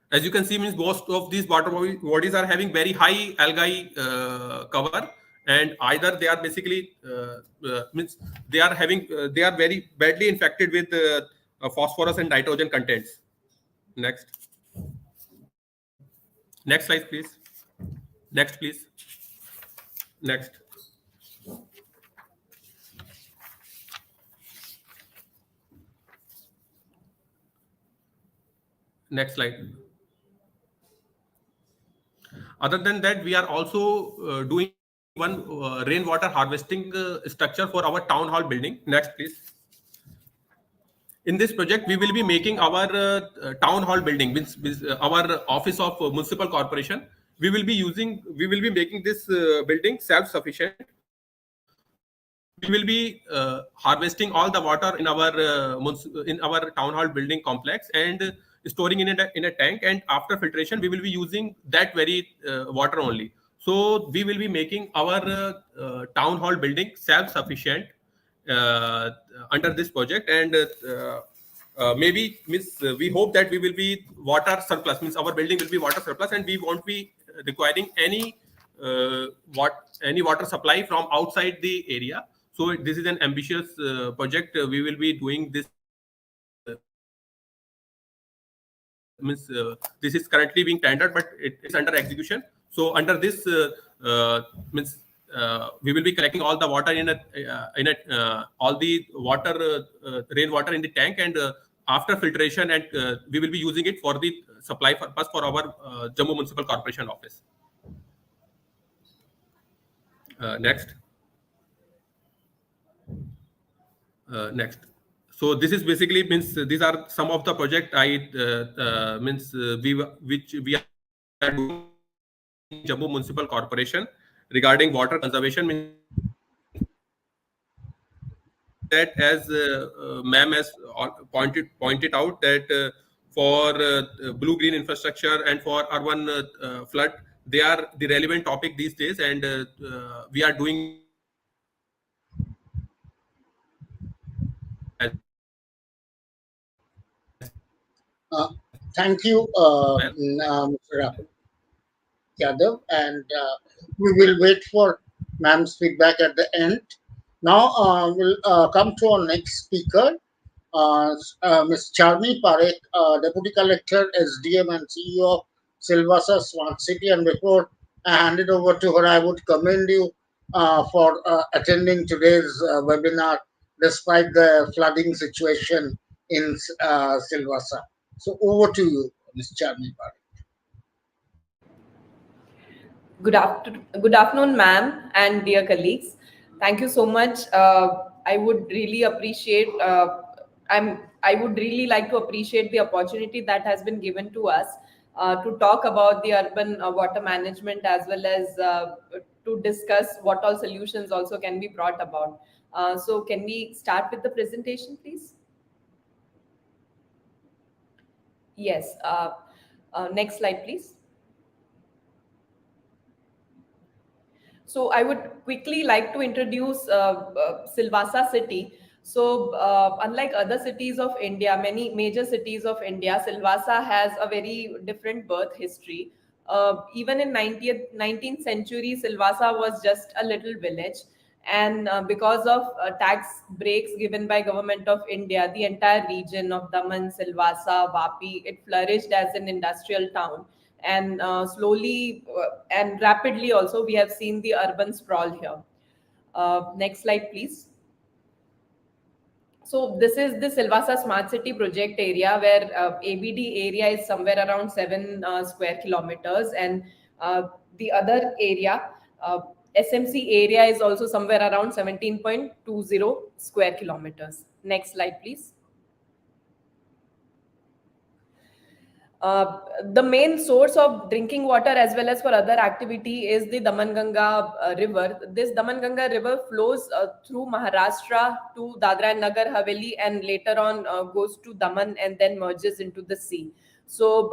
S5: As you can see, means most of these water bodies are having very high algae cover, and either they are basically means they are very badly infected with phosphorus and nitrogen contents. Next slide, please. Next, please. Next. Next slide. Other than that, we are also doing one rainwater harvesting structure for our town hall building. Next, please. In this project, we will be making our town hall building, our office of municipal corporation. We will be making this building self-sufficient. We will be harvesting all the water in our town hall building complex, and storing in a tank, and after filtration we will be using that very water only. So we will be making our town hall building self-sufficient under this project, and maybe we hope that we will be water surplus, means our building will be water surplus, and we won't be requiring any water supply from outside the area. So this is an ambitious project. We will be doing this. This is currently being tendered, but it is under execution. So under this we will be collecting all the water all the water rainwater in the tank, and after filtration, and we will be using it for the supply purpose for our Jammu Municipal Corporation office. Next. Next. So this is basically means these are some of the project I means which we are doing in Jammu Municipal Corporation regarding water conservation. Means that as ma'am has pointed out that for blue green infrastructure and for urban flood, they are the relevant topic these days, and we are doing as
S1: Uh, Thank you,
S5: well.
S1: Mr. Rahul Yadav, and we will wait for ma'am's feedback at the end. Now we'll come to our next speaker, Ms. Charmie Parekh, Deputy Collector, SDM, and CEO of Silvassa Smart City. And before I hand it over to her, I would commend you for attending today's webinar despite the flooding situation in Silvassa. So over to you, Ms. Charmie Parekh.
S6: Good afternoon, ma'am, and dear colleagues. Thank you so much. I would really appreciate. I would really like to appreciate the opportunity that has been given to us to talk about the urban water management, as well as to discuss what all solutions also can be brought about. So, can we start with the presentation, please? Yes. Next slide, please. So I would quickly like to introduce Silvassa city. So unlike other cities of India, many major cities of India, Silvassa has a very different birth history. Even in 19th century, Silvassa was just a little village. And because of tax breaks given by government of India, the entire region of Daman, Silvassa, Vapi, it flourished as an industrial town, and slowly and rapidly also we have seen the urban sprawl here. Next slide, please. So this is the Silvassa Smart City project area, where ABD area is somewhere around 7 square kilometers, and the other area, SMC area, is also somewhere around 17.20 square kilometers. Next slide, please. The main source of drinking water as well as for other activity is the Damanganga river. This Damanganga river flows through Maharashtra to Dadra and Nagar Haveli, and later on goes to Daman and then merges into the sea. So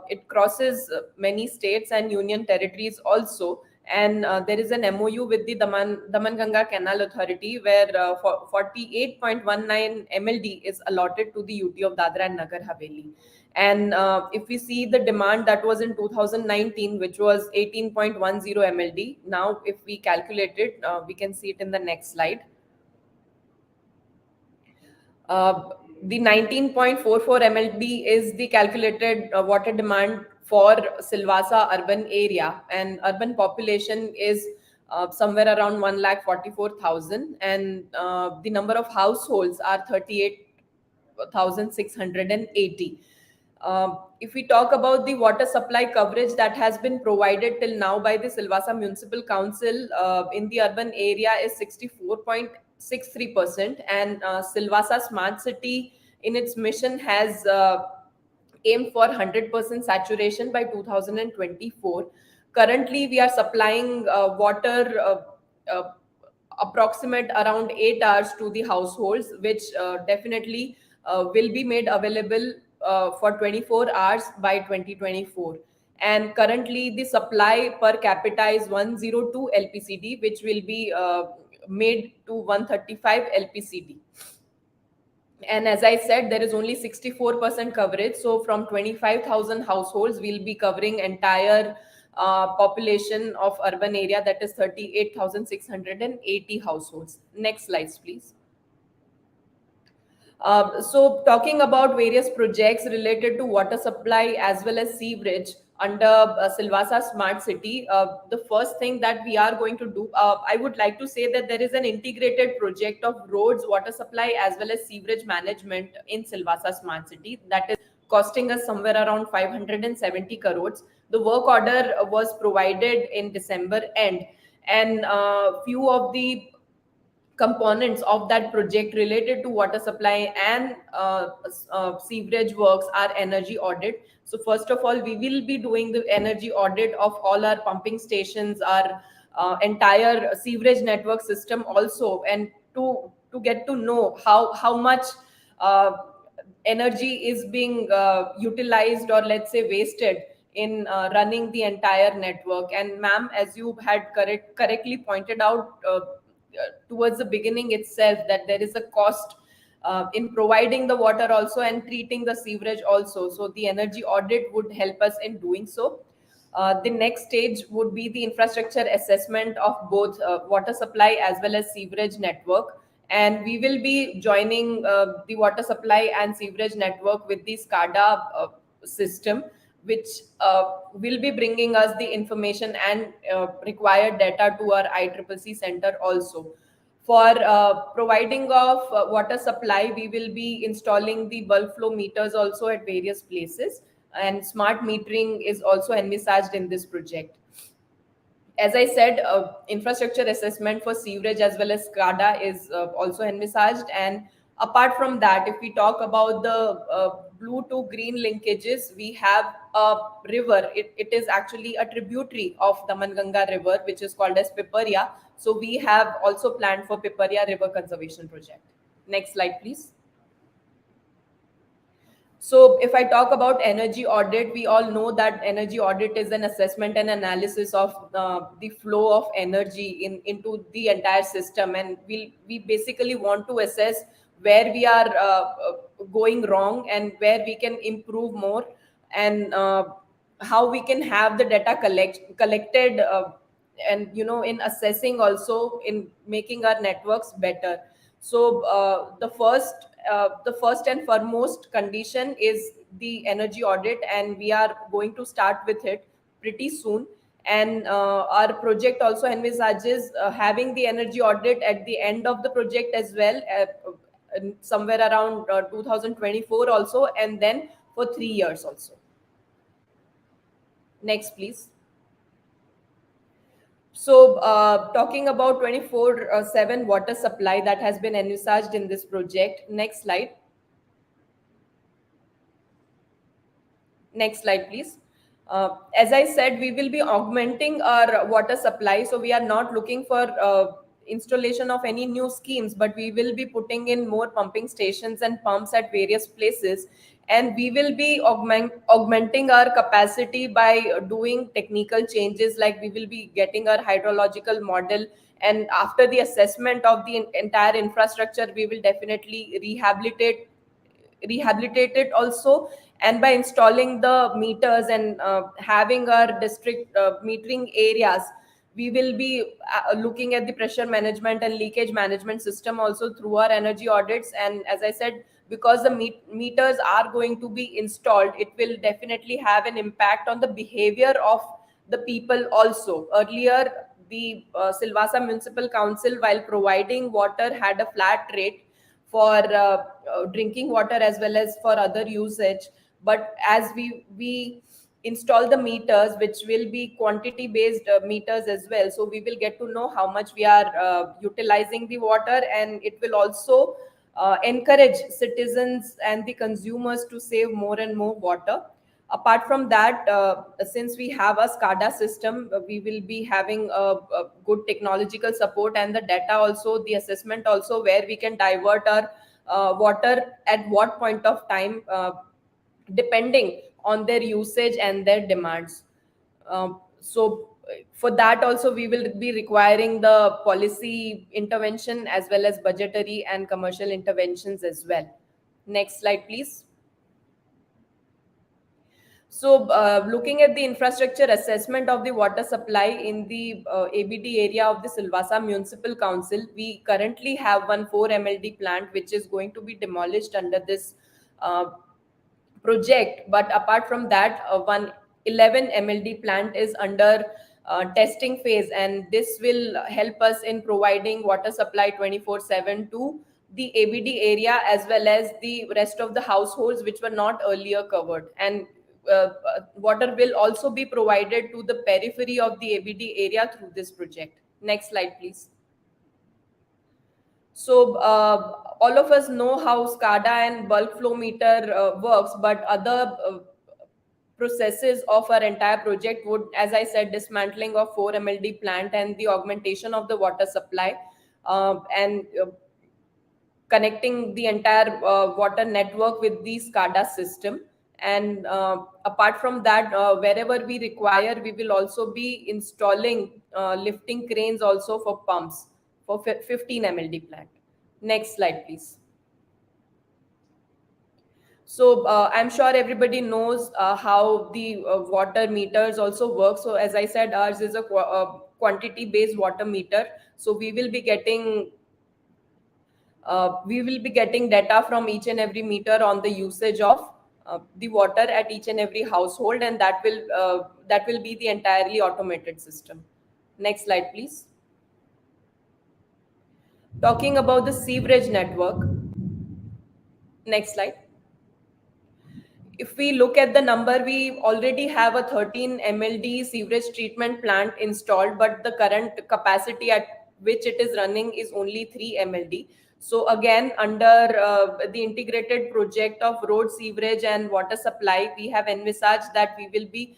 S6: it crosses many states and union territories also. And there is an MOU with the Damanganga Canal Authority, where 48.19 MLD is allotted to the UT of Dadra and Nagar Haveli. And if we see the demand that was in 2019, which was 18.10 MLD, now if we calculate it, we can see it in the next slide. The 19.44 MLD is the calculated water demand for Silvassa urban area, and urban population is somewhere around 1,44,000, and the number of households are 38,680. If we talk about the water supply coverage that has been provided till now by the Silvassa Municipal Council in the urban area is 64.63%, and Silvassa Smart City in its mission has aimed for 100% saturation by 2024. Currently, we are supplying water approximate around 8 hours to the households, which definitely will be made available for 24 hours by 2024. And currently the supply per capita is 102 LPCD, which will be made to 135 LPCD. And as I said, there is only 64% coverage. So from 25,000 households, we'll be covering entire population of urban area, that is 38,680 households. Next slides, please. So talking about various projects related to water supply as well as sewerage under Silvassa Smart City, the first thing that we are going to do, I would like to say that there is an integrated project of roads, water supply as well as sewerage management in Silvassa Smart City, that is costing us somewhere around 570 crores. The work order was provided in December end, and few of the components of that project related to water supply and sewerage works are energy audit. So first of all, we will be doing the energy audit of all our pumping stations, our entire sewerage network system also, and to get to know how much uh, energy is being utilized, or let's say wasted, in running the entire network. And ma'am, as you had correctly pointed out towards the beginning itself, that there is a cost in providing the water also and treating the sewerage also. So the energy audit would help us in doing so. The next stage would be the infrastructure assessment of both water supply as well as sewerage network. And we will be joining the water supply and sewerage network with the SCADA system, which will be bringing us the information and required data to our ICCC center also. For providing of water supply, we will be installing the bulk flow meters also at various places, and smart metering is also envisaged in this project. As I said, infrastructure assessment for sewerage as well as SCADA is also envisaged. And apart from that, if we talk about the blue to green linkages, we have a river. It is actually a tributary of the Manganga River, which is called as Piparia. So we have also planned for Piparia River Conservation Project. Next slide, please. So if I talk about energy audit, we all know that energy audit is an assessment and analysis of the flow of energy into the entire system. And we basically want to assess where we are going wrong and where we can improve more, and how we can have the data collected, and in assessing also in making our networks better. So the first and foremost condition is the energy audit, and we are going to start with it pretty soon. And our project also envisages having the energy audit at the end of the project as well, somewhere around 2024 also, and then for 3 years also. Next, please. So, talking about 24/7 water supply that has been envisaged in this project. Next slide. Next slide, please. As I said, we will be augmenting our water supply. So we are not looking for installation of any new schemes, but we will be putting in more pumping stations and pumps at various places. And we will be augmenting our capacity by doing technical changes, like we will be getting our hydrological model. And after the assessment of the entire infrastructure, we will definitely rehabilitate it also. And by installing the meters and having our district metering areas, we will be looking at the pressure management and leakage management system also through our energy audits. And as I said, because the meters are going to be installed, it will definitely have an impact on the behavior of the people also. Earlier, the Silvassa Municipal Council, while providing water, had a flat rate for drinking water as well as for other usage. But as we install the meters, which will be quantity based meters as well, so we will get to know how much we are utilizing the water, and it will also encourage citizens and the consumers to save more and more water. Apart from that, since we have a SCADA system, we will be having a good technological support, and the data also, the assessment also, where we can divert our water at what point of time, depending on their usage and their demands. So for that also, we will be requiring the policy intervention as well as budgetary and commercial interventions as well. Next slide, please. So, looking at the infrastructure assessment of the water supply in the ABD area of the Silvassa Municipal Council, we currently have one 4 MLD plant which is going to be demolished under this project. But apart from that, one 11 MLD plant is under testing phase, and this will help us in providing water supply 24/7 to the ABD area as well as the rest of the households which were not earlier covered. And water will also be provided to the periphery of the ABD area through this project. Next slide, please. So all of us know how SCADA and bulk flow meter works, but other processes of our entire project would, as I said, dismantling of 4 MLD plant and the augmentation of the water supply, and connecting the entire water network with the SCADA system. And apart from that, wherever we require, we will also be installing lifting cranes also for pumps for 15 MLD plant. Next slide, please. So I'm sure everybody knows how the water meters also work. So as I said, ours is a quantity based water meter. So we will be getting data from each and every meter on the usage of the water at each and every household, and that will be the entirely automated system. Next slide, please. Talking about the sewerage network. Next slide. If we look at the number, we already have a 13 MLD sewerage treatment plant installed, but the current capacity at which it is running is only 3 MLD. So again, under the integrated project of road sewerage and water supply, we have envisaged that we will be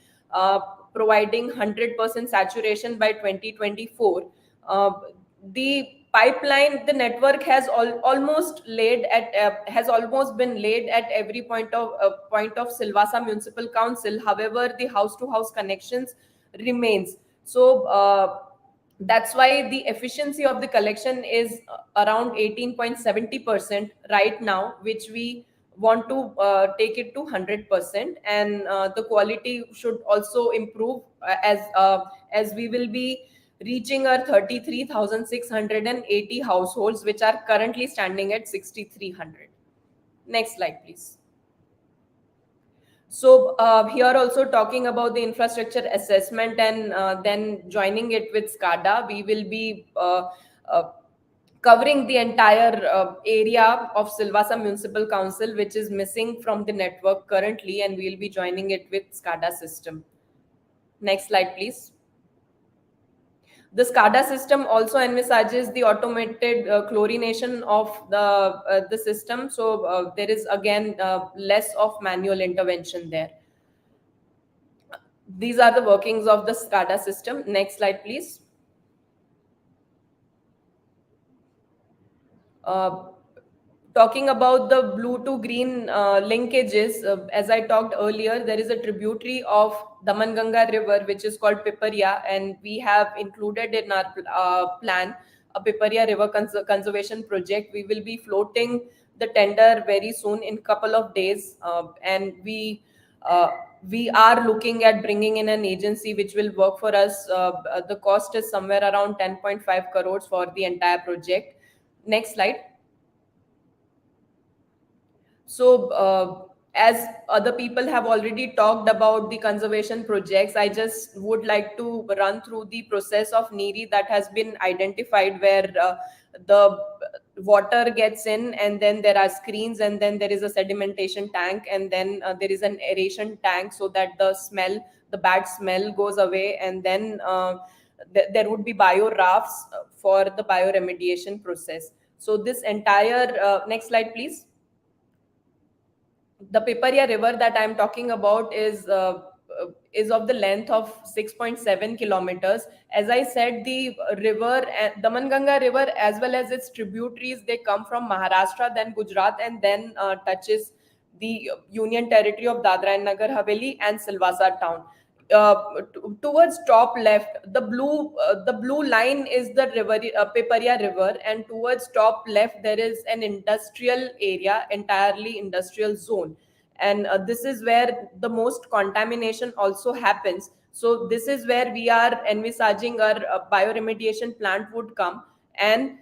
S6: providing 100% saturation by 2024. The pipeline, the network has almost been laid at every point of Silvassa Municipal Council. However, the house-to-house connections remains. So that's why the efficiency of the collection is around 18.70% right now, which we want to take it to 100%, and the quality should also improve as we will be reaching our 33,680 households, which are currently standing at 6,300. Next slide, please. So here also talking about the infrastructure assessment and then joining it with SCADA, we will be covering the entire area of Silvassa Municipal Council, which is missing from the network currently, and we'll be joining it with SCADA system. Next slide, please. The SCADA system also envisages the automated chlorination of the system. So there is again less of manual intervention there. These are the workings of the SCADA system. Next slide, please. Talking about the blue to green linkages, as I talked earlier, there is a tributary of Damanganga River, which is called Piparia, and we have included in our plan a Piparia River Conservation Project. We will be floating the tender very soon in couple of days, and we are looking at bringing in an agency which will work for us. The cost is somewhere around 10.5 crores for the entire project. Next slide. So as other people have already talked about the conservation projects, I just would like to run through the process of NEERI that has been identified, where the water gets in, and then there are screens, and then there is a sedimentation tank, and then there is an aeration tank, so that the bad smell goes away, and then there would be bio rafts for the bioremediation process. So this entire next slide, please. The Piparia River that I'm talking about is of the length of 6.7 kilometers. As I said, the river, Damanganga River, as well as its tributaries, they come from Maharashtra, then Gujarat, and then touches the Union Territory of Dadra and Nagar Haveli and Silvassa town. Towards top left, the blue line is the river, Piparia River, and towards top left there is an industrial area, entirely industrial zone, and this is where the most contamination also happens. So this is where we are envisaging our bioremediation plant would come, and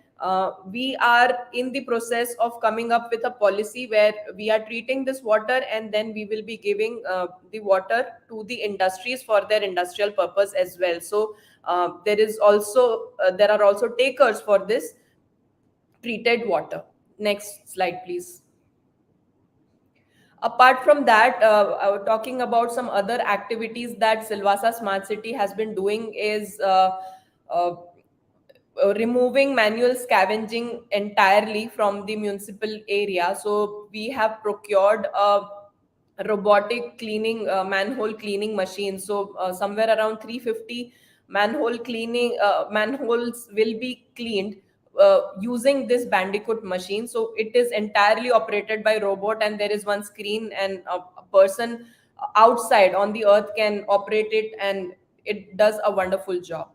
S6: we are in the process of coming up with a policy where we are treating this water, and then we will be giving the water to the industries for their industrial purpose as well. So there are also takers for this treated water. Next slide, please. Apart from that, talking about some other activities that Silvassa Smart City has been doing is uh, removing manual scavenging entirely from the municipal area. So we have procured a robotic cleaning manhole cleaning machine. So somewhere around 350 manholes will be cleaned using this bandicoot machine. So it is entirely operated by robot, and there is one screen, and a person outside on the earth can operate it, and it does a wonderful job.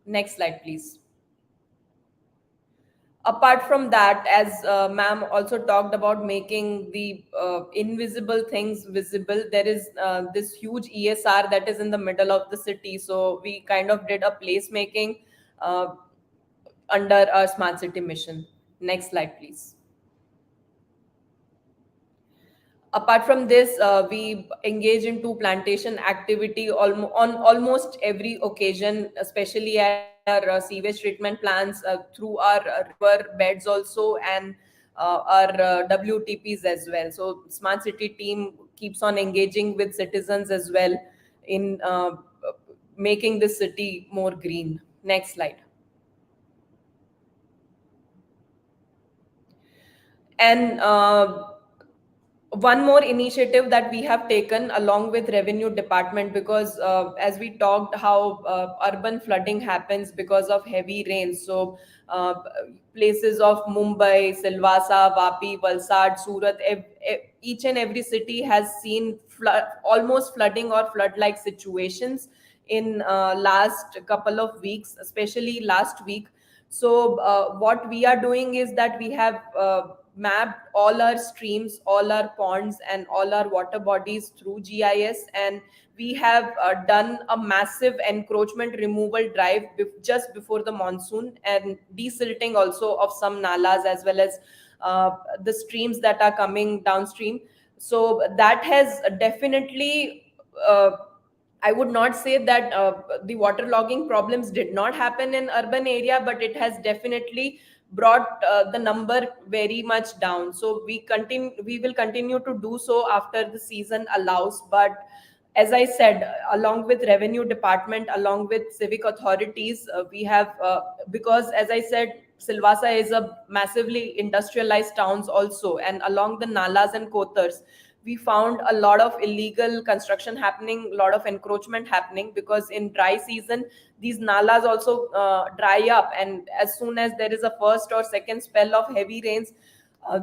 S6: Next slide, please. Apart from that, as ma'am also talked about making the invisible things visible, there is this huge ESR that is in the middle of the city. So we kind of did a placemaking uh, under our smart city mission. Next slide, please. Apart from this, we engage into plantation activity on almost every occasion, especially at our sewage treatment plants, through our river beds also, and our WTPs as well. So smart city team keeps on engaging with citizens as well in making the city more green. Next slide. And one more initiative that we have taken along with revenue department, because as we talked how urban flooding happens because of heavy rains. So uh, places of Mumbai, Silvassa, Vapi, Valsad, Surat, each and every city has seen almost flooding or flood like situations in last couple of weeks, especially last week. So what we are doing is that we have mapped all our streams, all our ponds, and all our water bodies through GIS, and we have done a massive encroachment removal drive just before the monsoon, and desilting also of some nalas, as well as the streams that are coming downstream. So that has definitely I would not say that the waterlogging problems did not happen in urban area, but it has definitely brought the number very much down. So we will continue to do so after the season allows. But as I said, along with revenue department, along with civic authorities, we have because as I said, Silvassa is a massively industrialized towns also, and along the nalas and kotars, we found a lot of illegal construction happening, a lot of encroachment happening, because in dry season these nalas also dry up, and as soon as there is a first or second spell of heavy rains,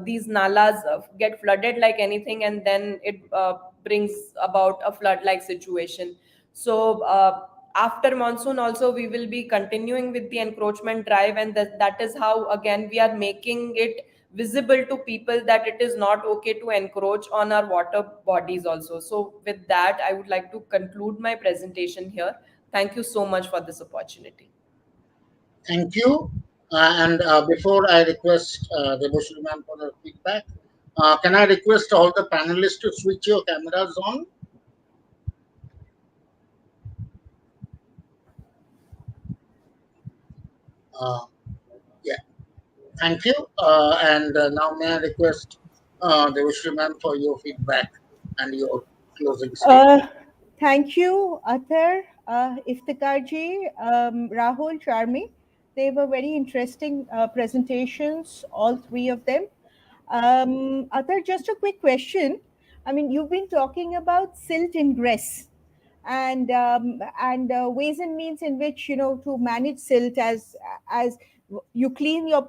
S6: these nalas get flooded like anything, and then it brings about a flood like situation. So after monsoon also we will be continuing with the encroachment drive, and that is how again we are making it visible to people that it is not okay to encroach on our water bodies also. So with that, I would like to conclude my presentation here. Thank you so much for this opportunity.
S1: Thank you. And before I request Debashree ma'am for the feedback, can I request all the panelists to switch your cameras on? Uh, yeah, thank you. And now may I request Debashree ma'am for your feedback and your closing statement.
S3: Thank you, Athar, Iftikharji, Rahul, Charmie. They were very interesting presentations, all three of them. Athar, just a quick question. I mean, you've been talking about silt ingress and ways and means in which to manage silt as you clean your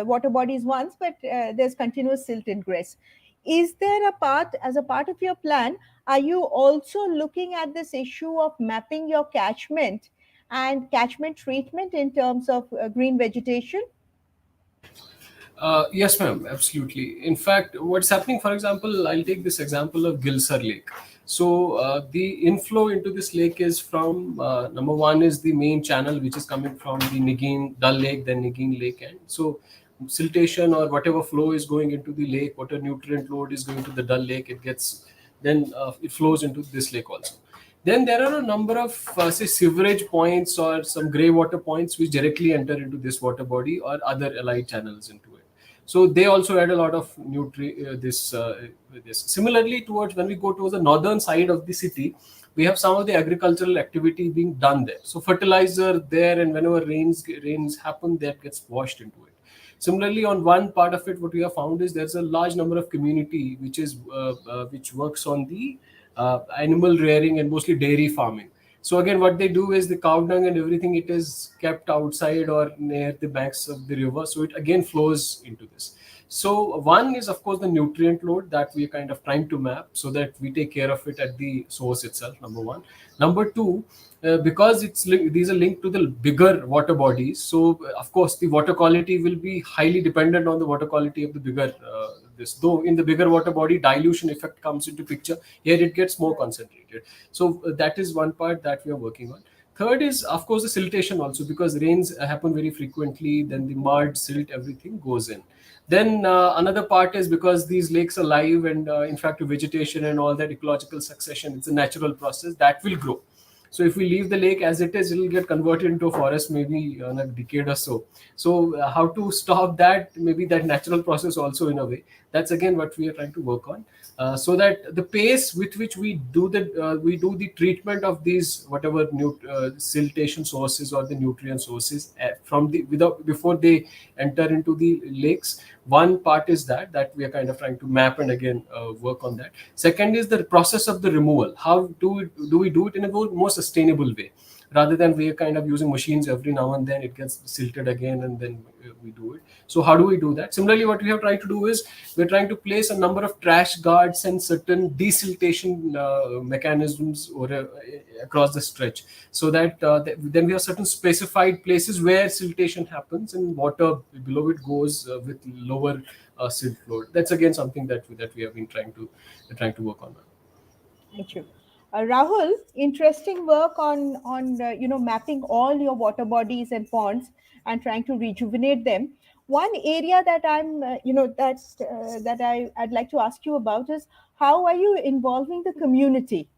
S3: water bodies once, but there's continuous silt ingress. Is there a part, as a part of your plan, are you also looking at this issue of mapping your catchment and catchment treatment in terms of green vegetation?
S2: Yes, ma'am, absolutely. In fact, what's happening, for example, I'll take this example of Gilsar Lake. So, the inflow into this lake is from number one is the main channel, which is coming from the Nigin Dal Lake, then Nigin Lake. And so, siltation or whatever flow is going into the lake, whatever nutrient load is going to the Dal Lake, it gets then it flows into this lake also. Then there are a number of say sewerage points or some grey water points which directly enter into this water body or other allied channels into it. So they also add a lot of this. Similarly, towards when we go towards the northern side of the city, we have some of the agricultural activity being done there. So fertilizer there, and whenever rains happen, that gets washed into it. Similarly, on one part of it, what we have found is there's a large number of community which works on the animal rearing and mostly dairy farming. So again, what they do is the cow dung and everything, it is kept outside or near the banks of the river. So it again flows into this. So one is, of course, the nutrient load that we are kind of trying to map so that we take care of it at the source itself, number one. Number two, because these are linked to the bigger water bodies. So of course, the water quality will be highly dependent on the water quality of the bigger this. Though in the bigger water body, dilution effect comes into picture. Here it gets more concentrated. So that is one part that we are working on. Third is, of course, the siltation also, because rains happen very frequently. Then the mud, silt, everything goes in. Then another part is because these lakes are live, and in fact, vegetation and all that ecological succession, it's a natural process that will grow. So if we leave the lake as it is, it will get converted into a forest maybe in a decade or so. So how to stop that? Maybe that natural process also in a way. That's again what we are trying to work on, so that the pace with which we do the treatment of these whatever siltation sources or the nutrient sources from the without before they enter into the lakes. One part is that we are kind of trying to map and again work on that. Second is the process of the removal. How do we do it in a more sustainable way, rather than we are kind of using machines every now and then it gets silted again and then we do it. So how do we do that? Similarly, what we have tried to do is we're trying to place a number of trash guards and certain desiltation mechanisms across the stretch, so that then we have certain specified places where siltation happens and water below it goes with lower silt load. That's again something that we have been trying to work on.
S3: Thank you. Rahul, interesting work on mapping all your water bodies and ponds and trying to rejuvenate them. One area that I'd like to ask you about is how are you involving the community?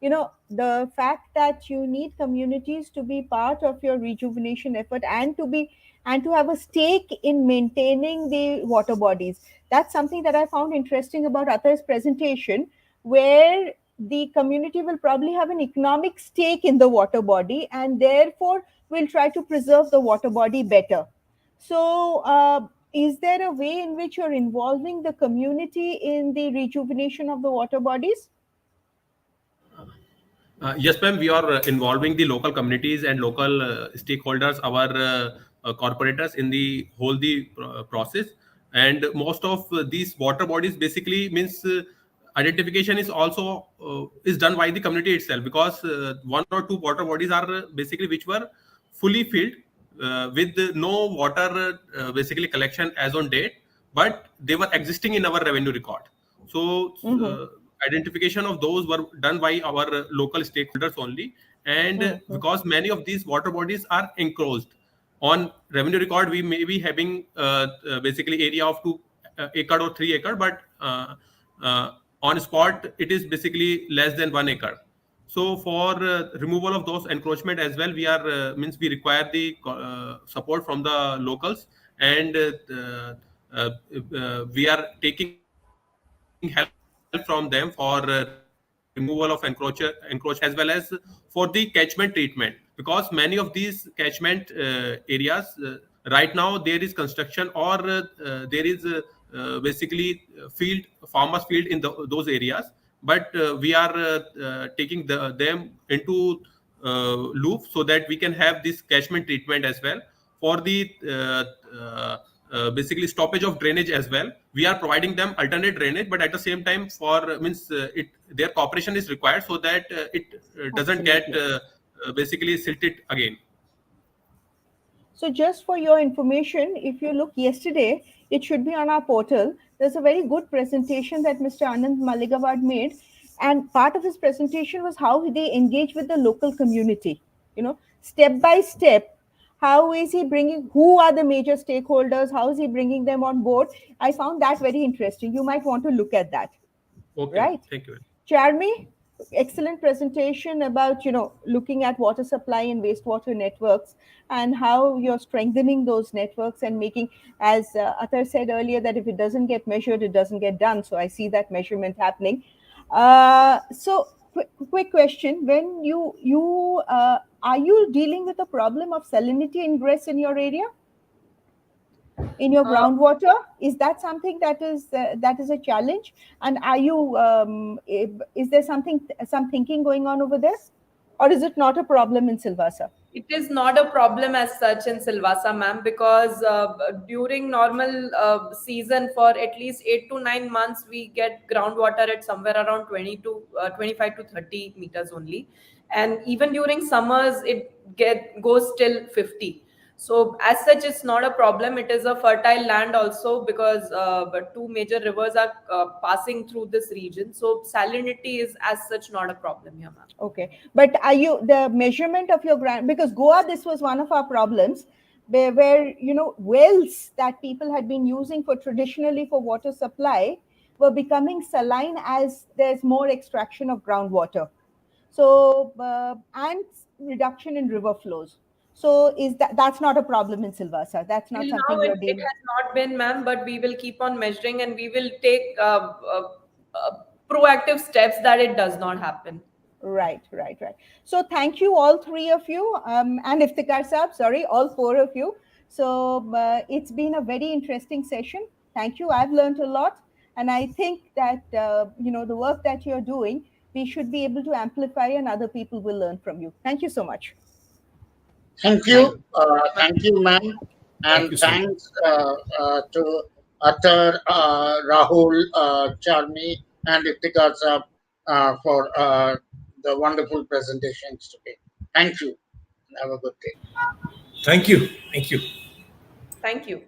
S3: The fact that you need communities to be part of your rejuvenation effort and to have a stake in maintaining the water bodies. That's something that I found interesting about Athar's presentation, where the community will probably have an economic stake in the water body and therefore will try to preserve the water body better. So is there a way in which you're involving the community in the rejuvenation of the water bodies?
S5: Yes, ma'am. We are involving the local communities and local stakeholders, our corporators in the whole process. And most of these water bodies basically means identification is also is done by the community itself, because one or two water bodies are basically which were fully filled with no water basically collection as on date, but they were existing in our revenue record. So. Identification of those were done by our local stakeholders only, and because many of these water bodies are enclosed on revenue record, we may be having basically area of 2 acre or 3 acre, but on spot it is basically less than 1 acre. So for removal of those encroachment as well, we are means we require the support from the locals, and we are taking help from them for removal of encroach as well as for the catchment treatment, because many of these catchment areas right now there is construction, or there is basically farmers field in those areas, but we are taking them into loop so that we can have this catchment treatment as well for the basically stoppage of drainage as well. We are providing them alternate drainage, but at the same time for means their cooperation is required so that it doesn't get basically silted again.
S3: So just for your information, if you look yesterday, it should be on our portal. There's a very good presentation that Mr. Anand Maligawad made. And part of his presentation was how they engage with the local community, step by step. How is he bringing, who are the major stakeholders? How is he bringing them on board? I found that very interesting. You might want to look at that.
S5: Okay,
S3: Right.
S5: thank you.
S3: Charmie? excellent presentation about looking at water supply and wastewater networks, and how you're strengthening those networks and making, as Athar said earlier, that if it doesn't get measured, it doesn't get done. So I see that measurement happening. So quick question: when you are you dealing with a problem of salinity ingress in your area, in your groundwater? Is that something that is a challenge? And are you is there some thinking going on over there, or is it not a problem in Silvassa?
S6: It is not a problem as such in Silvassa, ma'am, because during normal season for at least 8 to 9 months, we get groundwater at somewhere around 25 to 30 meters only, and even during summers it goes till 50. So as such, it's not a problem. It is a fertile land also, because but two major rivers are passing through this region. So salinity is as such not a problem here, ma'am.
S3: Okay, but are you the measurement of your ground, because Goa, this was one of our problems, where wells that people had been using for traditionally for water supply were becoming saline as there's more extraction of groundwater. So and reduction in river flows. So is that's not a problem in Silvassa? That's not
S6: Till
S3: something
S6: now,
S3: you're
S6: it
S3: dealing.
S6: has not been, ma'am, but we will keep on measuring, and we will take proactive steps that it does not happen.
S3: Right. So thank you, all three of you, and Iftikhar Saab, sorry, all four of you. So it's been a very interesting session. Thank you. I've learned a lot, and I think that the work that you're doing, we should be able to amplify, and other people will learn from you. Thank you so much.
S2: Thank,
S1: Thank you, ma'am,
S2: thank
S1: and
S2: you so much.
S1: thanks to Athar, Rahul, Charmie, and Iftikhar Saab for the wonderful presentations today. Thank you. Have a good day.
S4: Thank you. Thank you.
S6: Thank you.